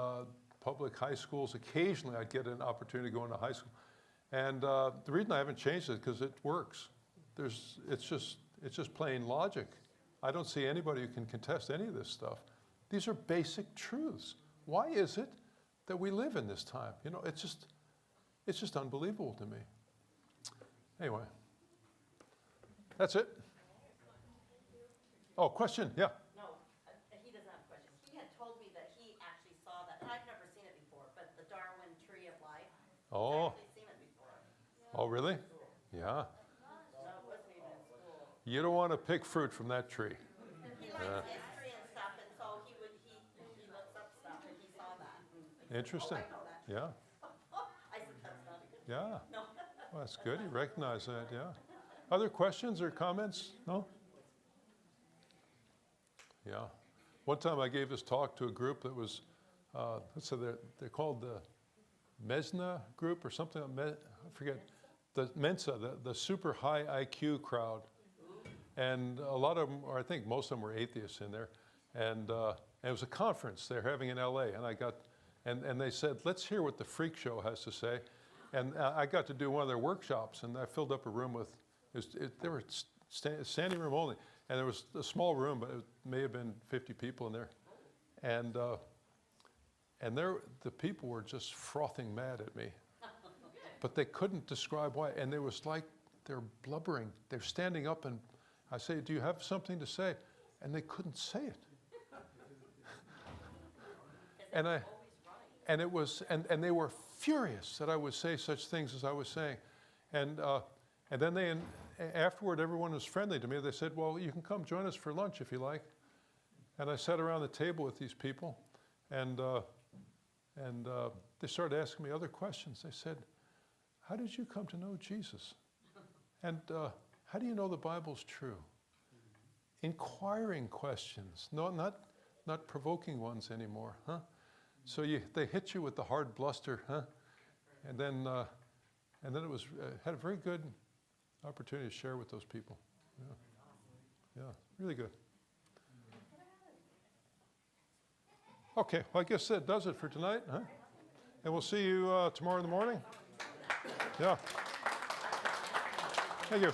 public high schools. Occasionally I'd get an opportunity to go into high school. And the reason I haven't changed it is because it works. It's just plain logic. I don't see anybody who can contest any of this stuff. These are basic truths. Why is it that we live in this time? You know, it's just unbelievable to me. Anyway, that's it. Oh, question? Yeah. No, he doesn't have a question. He had told me that he actually saw that, and I've never seen it before, but the Darwin Tree of Life. Oh. I've actually seen it before. Oh, really? Yeah. No, it wasn't even in school. You don't want to pick fruit from that tree. He likes history and stuff, and so he looks up stuff, and he saw that. Interesting. Oh, I know that. Yeah. I said, that's not a good Yeah. No. Well, that's good. You recognize that, yeah. Other questions or comments? No? Yeah. One time I gave this talk to a group that was, so they're called the Mesna group or something, I forget, the Mensa, the super high IQ crowd. And a lot of them, or I think most of them were atheists in there. And it was a conference they're having in LA. And and they said, let's hear what the freak show has to say. And I got to do one of their workshops, and I filled up a room with, there were standing room only. And there was a small room, but it may have been 50 people in there. And the people were just frothing mad at me. But they couldn't describe why. And it was like they're blubbering. They're standing up, and I say, do you have something to say? And they couldn't say it. And it was, and they were furious that I would say such things as I was saying. And then afterward, everyone was friendly to me. They said, well, you can come join us for lunch if you like. And I sat around the table with these people, and they started asking me other questions. They said, how did you come to know Jesus? And how do you know the Bible's true? Inquiring questions, no, not provoking ones anymore, huh? So they hit you with the hard bluster, huh? And then it was had a very good opportunity to share with those people. Yeah, really good. Okay, well, I guess that does it for tonight, huh? And we'll see you tomorrow in the morning. Yeah. Thank you.